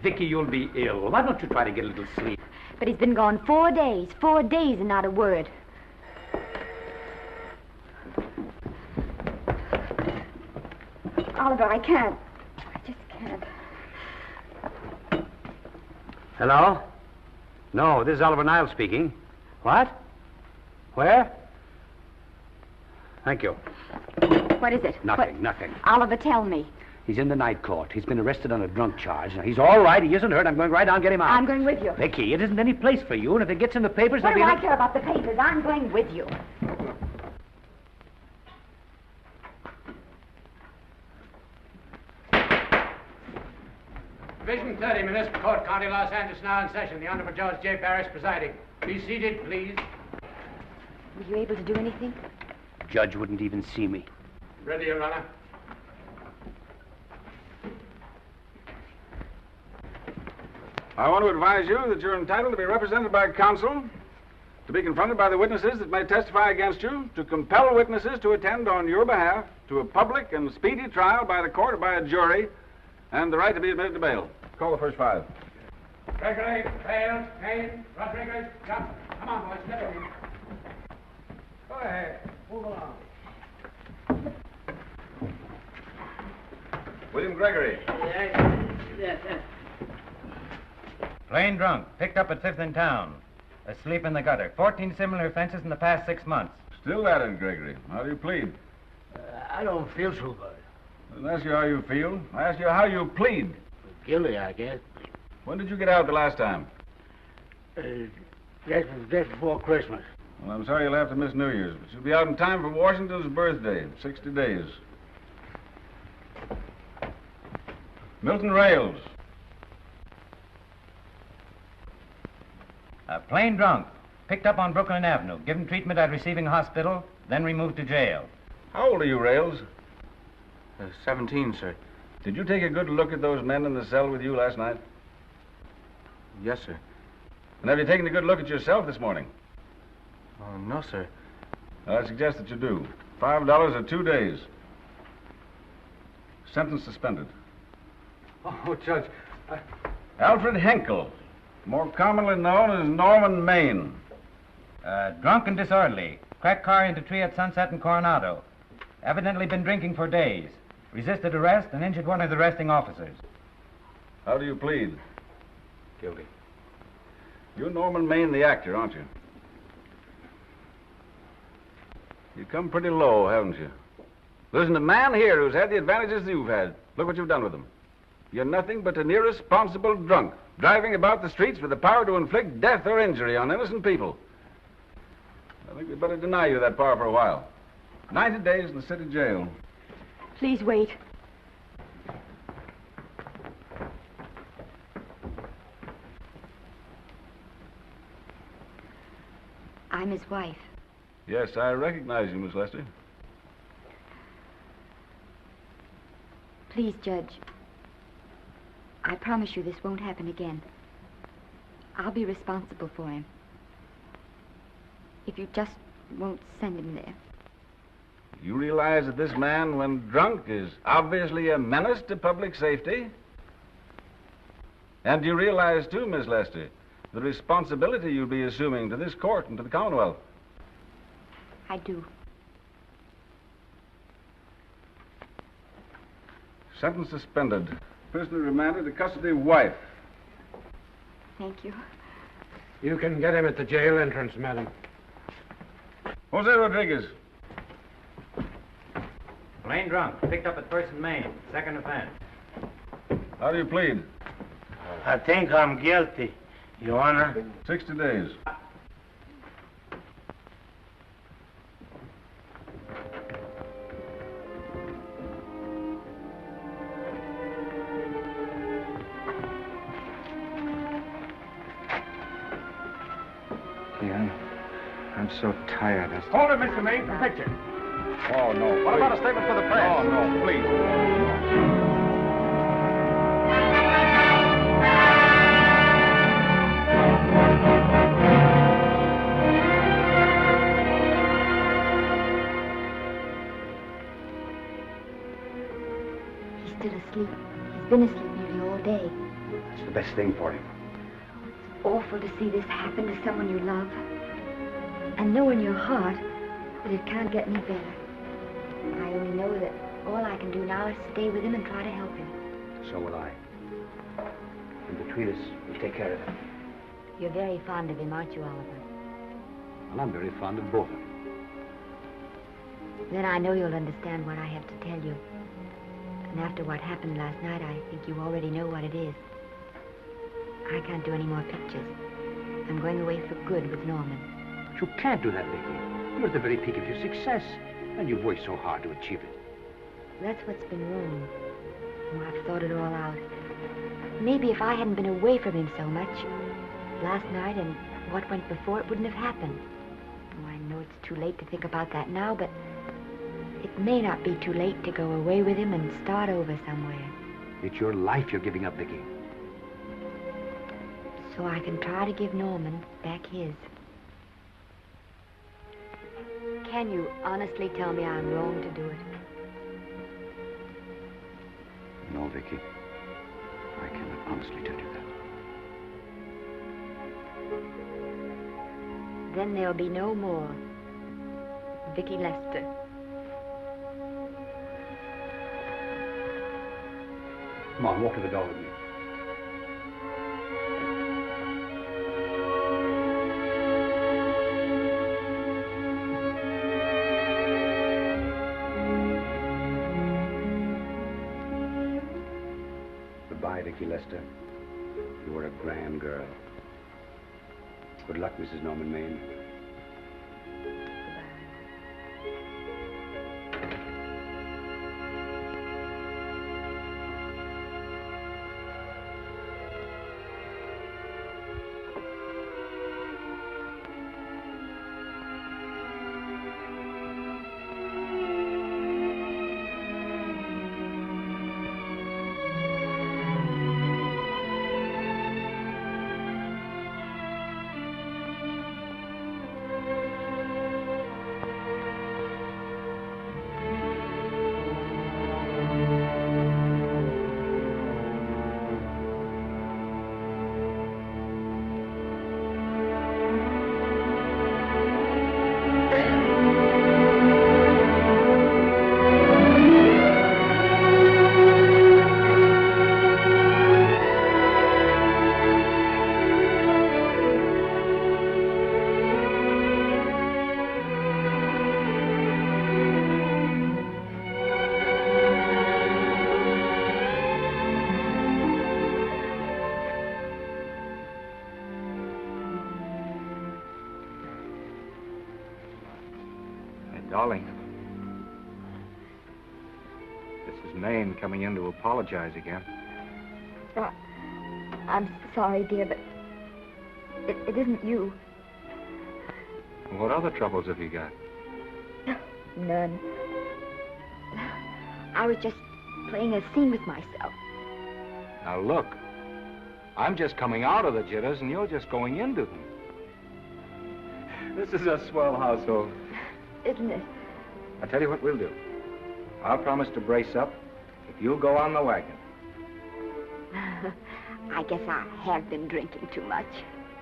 Vicky, you'll be ill. Why don't you try to get a little sleep? But he's been gone 4 days. 4 days and not a word. Oliver, I can't. I just can't. Hello? No, this is Oliver Niles speaking. What? Where? Thank you. What is it? Nothing. Oliver, tell me. He's in the night court. He's been arrested on a drunk charge. Now, he's all right. He isn't hurt. I'm going right down and get him out. I'm going with you. Vicky, it isn't any place for you, and if it gets in the papers, What do there'll I be... care about the papers? I'm going with you. Division 30, Municipal Court, County, Los Angeles, now in session. The Honorable Judge J. Parrish presiding. Be seated, please. Were you able to do anything? Judge wouldn't even see me. Ready, Your Honor. I want to advise you that you're entitled to be represented by counsel, to be confronted by the witnesses that may testify against you, to compel witnesses to attend on your behalf to a public and speedy trial by the court or by a jury, and the right to be admitted to bail. Call the first 5. Gregory, Bales, Kane, Rodriguez, Johnson. Come on, boys, step in. Go ahead. Move along. William Gregory. Plain drunk, picked up at 5th in town. Asleep in the gutter. 14 similar offenses in the past 6 months. Still at it, Gregory. How do you plead? I don't feel so good. I didn't ask you how you feel. I asked you how you plead. Guilty, I guess. When did you get out the last time? Just before Christmas. Well, I'm sorry you'll have to miss New Year's, but you'll be out in time for Washington's birthday in 60 days. Milton Rails. Plain drunk, picked up on Brooklyn Avenue, given treatment at receiving hospital, then removed to jail. How old are you, Rails? 17, sir. Did you take a good look at those men in the cell with you last night? Yes, sir. And have you taken a good look at yourself this morning? No, sir. I suggest that you do. $5 or 2 days. Sentence suspended. Oh, Judge, Alfred Henkel, more commonly known as Norman Maine. Drunk and disorderly. Cracked car into tree at Sunset and Coronado. Evidently been drinking for days. Resisted arrest and injured one of the arresting officers. How do you plead? Guilty. You're Norman Maine, the actor, aren't you? You've come pretty low, haven't you? There isn't a man here who's had the advantages you've had. Look what you've done with them. You're nothing but an irresponsible drunk, driving about the streets with the power to inflict death or injury on innocent people. I think we'd better deny you that power for a while. 90 days in the city jail. Please wait. I'm his wife. Yes, I recognize you, Miss Lester. Please, Judge. I promise you this won't happen again. I'll be responsible for him. If you just won't send him there. You realize that this man, when drunk, is obviously a menace to public safety? And you realize, too, Miss Lester, the responsibility you'll be assuming to this court and to the Commonwealth? I do. Sentence suspended. Prisoner remanded to custody wife. Thank you. You can get him at the jail entrance, madam. Jose Rodriguez. Plain drunk, picked up at 1st and Main. 2nd offense. How do you plead? I think I'm guilty, Your Honor. 60 days. I'm so tired. Hold it, Mr. Maine, for picture. Oh, no. What please. about a statement for the press? Oh, no, please. He's still asleep. He's been asleep nearly all day. That's the best thing for him. It's awful to see this happen to someone you love. And know in your heart that it can't get any better. I only know that all I can do now is stay with him and try to help him. So will I. And between us, we'll take care of him. You're very fond of him, aren't you, Oliver? Well, I'm very fond of both of them. Then I know you'll understand what I have to tell you. And after what happened last night, I think you already know what it is. I can't do any more pictures. I'm going away for good with Norman. But you can't do that, Vicky. You're at the very peak of your success, and you've worked so hard to achieve it. That's what's been wrong. Oh, I've thought it all out. Maybe if I hadn't been away from him so much, last night and what went before, it wouldn't have happened. Oh, I know it's too late to think about that now, but it may not be too late to go away with him and start over somewhere. It's your life you're giving up, Vicky. so I can try to give Norman back his. Can you honestly tell me I'm wrong to do it? No, Vicky. I cannot honestly tell you that. Then there'll be no more Vicky Lester. Come on, walk to the door with me. Goodbye, Vicky Lester. You were a grand girl. Good luck, Mrs. Norman Maine. Darling, this is Maine coming in to apologize again. I'm sorry, dear, but it isn't you. What other troubles have you got? None. I was just playing a scene with myself. Now look, I'm just coming out of the jitters and you're just going into them. This is a swell household. Isn't it? I'll tell you what we'll do. I'll promise to brace up if you'll go on the wagon. I guess I have been drinking too much.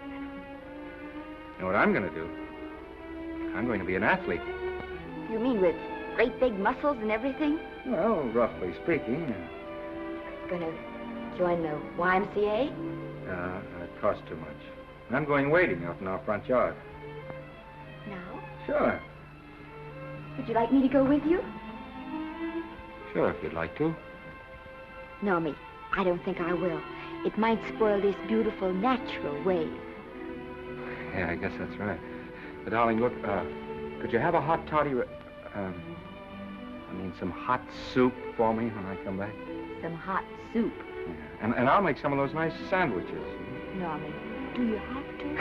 You know what I'm going to do? I'm going to be an athlete. You mean with great big muscles and everything? Well, roughly speaking. Gonna join the YMCA? It costs too much. And I'm going wading out in our front yard. Now? Sure. Would you like me to go with you? Sure, if you'd like to. No, me. I don't think I will. It might spoil this beautiful, natural wave. Yeah, I guess that's right. But, darling, look, could you have a hot toddy... some hot soup for me when I come back? Some hot soup? Yeah. And I'll make some of those nice sandwiches. Norman, do you have to?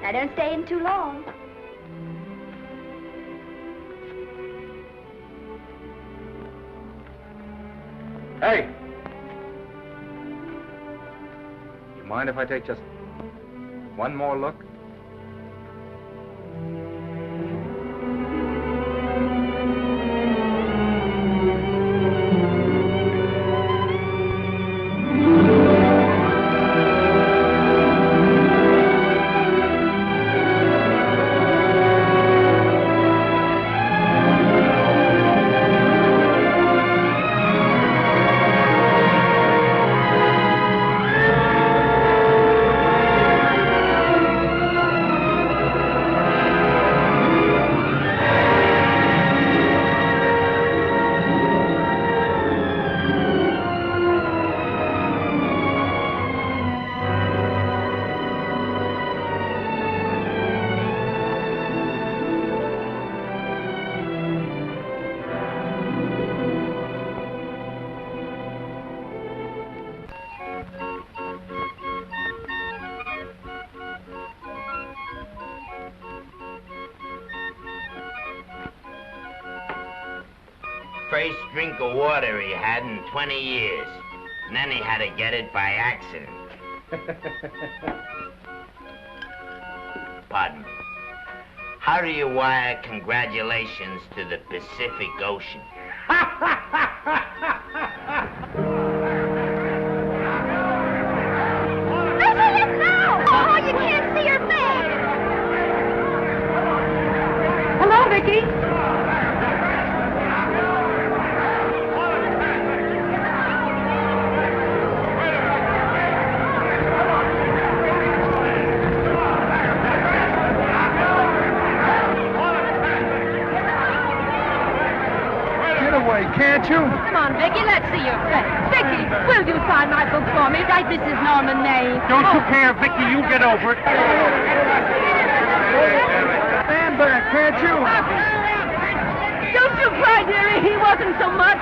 Now, don't stay in too long. Hey! You mind if I take just one more look? first drink of water he had in 20 years. And then he had to get it by accident. Pardon me. How do you wire congratulations to the Pacific Ocean? Oh, you can't see her face. Hello, Vicky. Can't you? Come on, Vicky, let's see your face. Vicky, will you sign my book for me? Write Mrs. Norman May. Don't you care, Vicky? You get over it. Stand back, can't you? Don't you cry, dearie. He wasn't so much.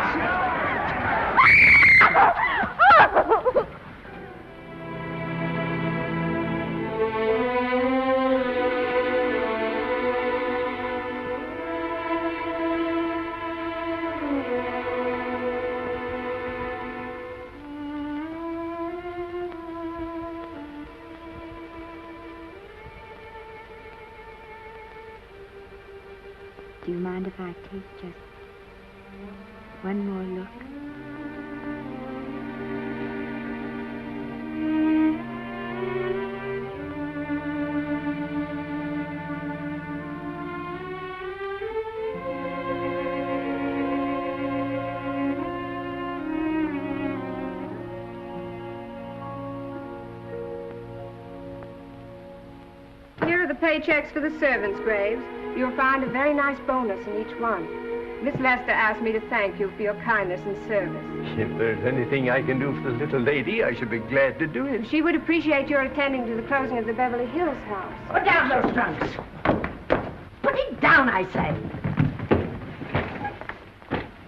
Do you mind if I take just one more look? Here are the paychecks for the servants, Graves. You'll find a very nice bonus in each one. Miss Lester asked me to thank you for your kindness and service. If there's anything I can do for the little lady, I should be glad to do it. She would appreciate your attending to the closing of the Beverly Hills house. Put down those trunks. Put it down, I say.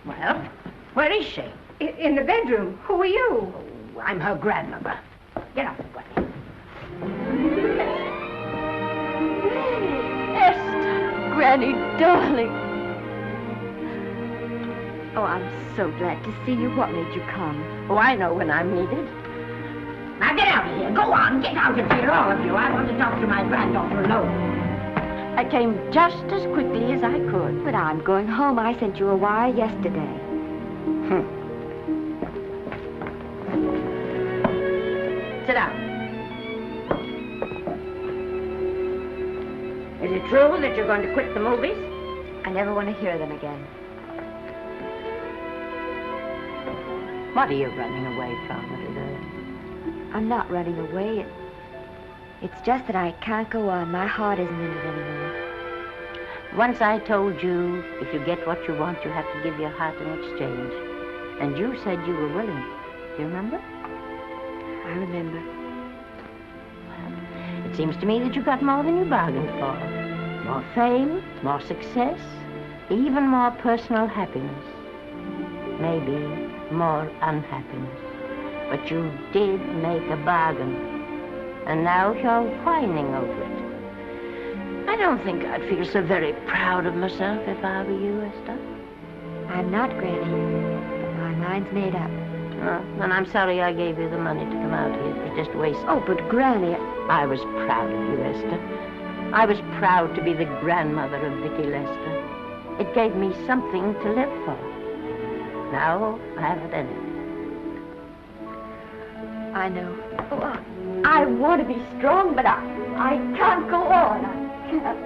Well, where is she? In the bedroom. Who are you? Oh, I'm her grandmother. Get out of the way. Granny, darling. Oh, I'm so glad to see you. What made you come? Oh, I know when I'm needed. Now get out of here. Go on, get out of here, all of you. I want to talk to my granddaughter alone. I came just as quickly as I could. But I'm going home. I sent you a wire yesterday. Sit down. Is it true that you're going to quit the movies? I never want to hear them again. What are you running away from, little girl? I'm not running away. It's just that I can't go on. My heart isn't in it anymore. Once I told you, if you get what you want, you have to give your heart in exchange. And you said you were willing. Do you remember? I remember. It seems to me that you got more than you bargained for. More fame, more success, even more personal happiness. Maybe more unhappiness. But you did make a bargain. And now you're whining over it. I don't think I'd feel so very proud of myself if I were you, Esther. I'm not, Granny. But my mind's made up. Oh, and I'm sorry I gave you the money to come out here. It was just waste. Oh, but Granny... I was proud of you, Esther. I was proud to be the grandmother of Vicky Lester. It gave me something to live for. Now I haven't any. I know. Oh, I want to be strong, but I can't go on. I can't.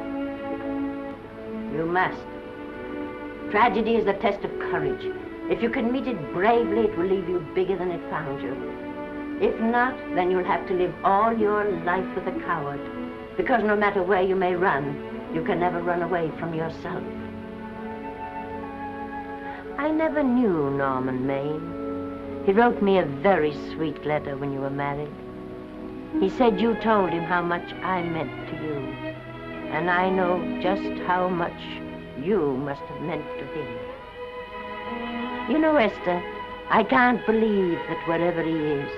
You must. Tragedy is a test of courage. If you can meet it bravely, it will leave you bigger than it found you. If not, then you'll have to live all your life with a coward. Because no matter where you may run, you can never run away from yourself. I never knew Norman Maine. He wrote me a very sweet letter when you were married. He said you told him how much I meant to you. And I know just how much you must have meant to him. You know, Esther, I can't believe that wherever he is,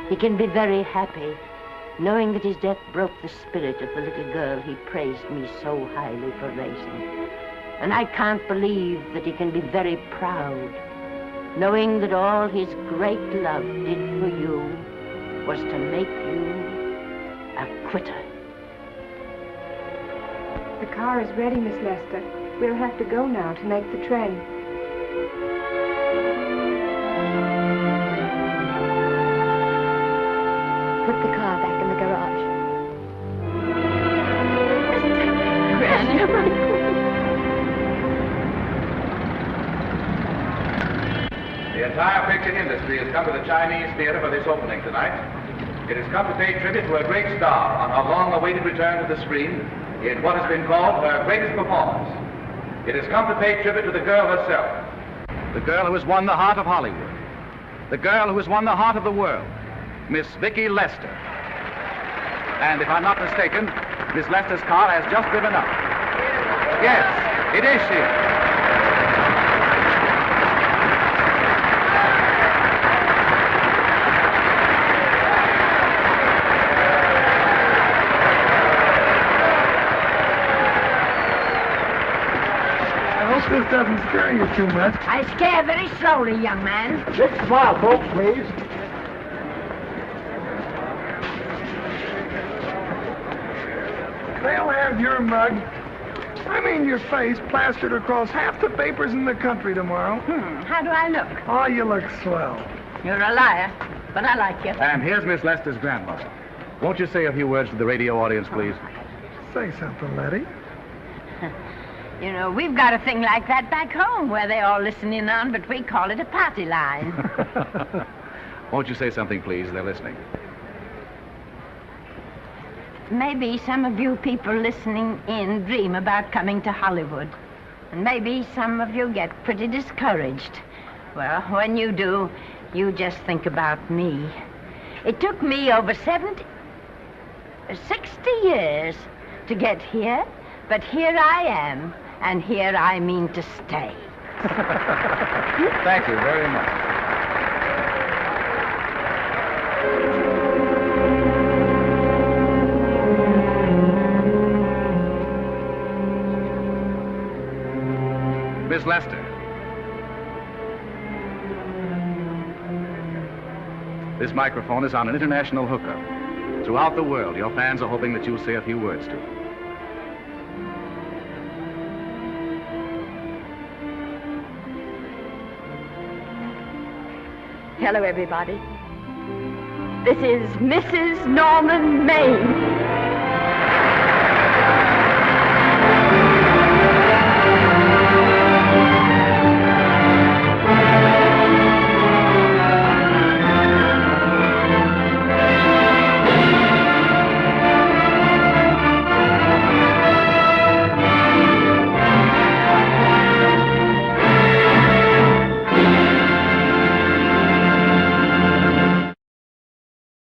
he can be very happy, knowing that his death broke the spirit of the little girl he praised me so highly for raising. And I can't believe that he can be very proud, knowing that all his great love did for you was to make you a quitter. The car is ready, Miss Lester. We'll have to go now to make the train. Put the car back in the garage. The entire picture industry has come to the Chinese theater for this opening tonight. It has come to pay tribute to a great star on her long-awaited return to the screen in what has been called her greatest performance. It has come to pay tribute to the girl herself. The girl who has won the heart of Hollywood. The girl who has won the heart of the world. Miss Vicki Lester. And if I'm not mistaken, Miss Lester's car has just driven up. Yes, it is she. This doesn't scare you too much. I scare very slowly, young man. Just a while, folks, please. They'll have your mug, I mean your face, plastered across half the papers in the country tomorrow. How do I look? Oh, you look swell. You're a liar, but I like you. And here's Miss Lester's grandmother. Won't you say a few words to the radio audience, please? Say something, Letty. You know, we've got a thing like that back home where they all listen in on, but we call it a party line. Won't you say something, please? They're listening. Maybe some of you people listening in dream about coming to Hollywood. And maybe some of you get pretty discouraged. Well, when you do, you just think about me. It took me over 60 years to get here, but here I am. And here I mean to stay. Thank you very much. Miss Lester. This microphone is on an international hookup. Throughout the world, your fans are hoping that you'll say a few words to them. Hello, everybody. This is Mrs. Norman Maine.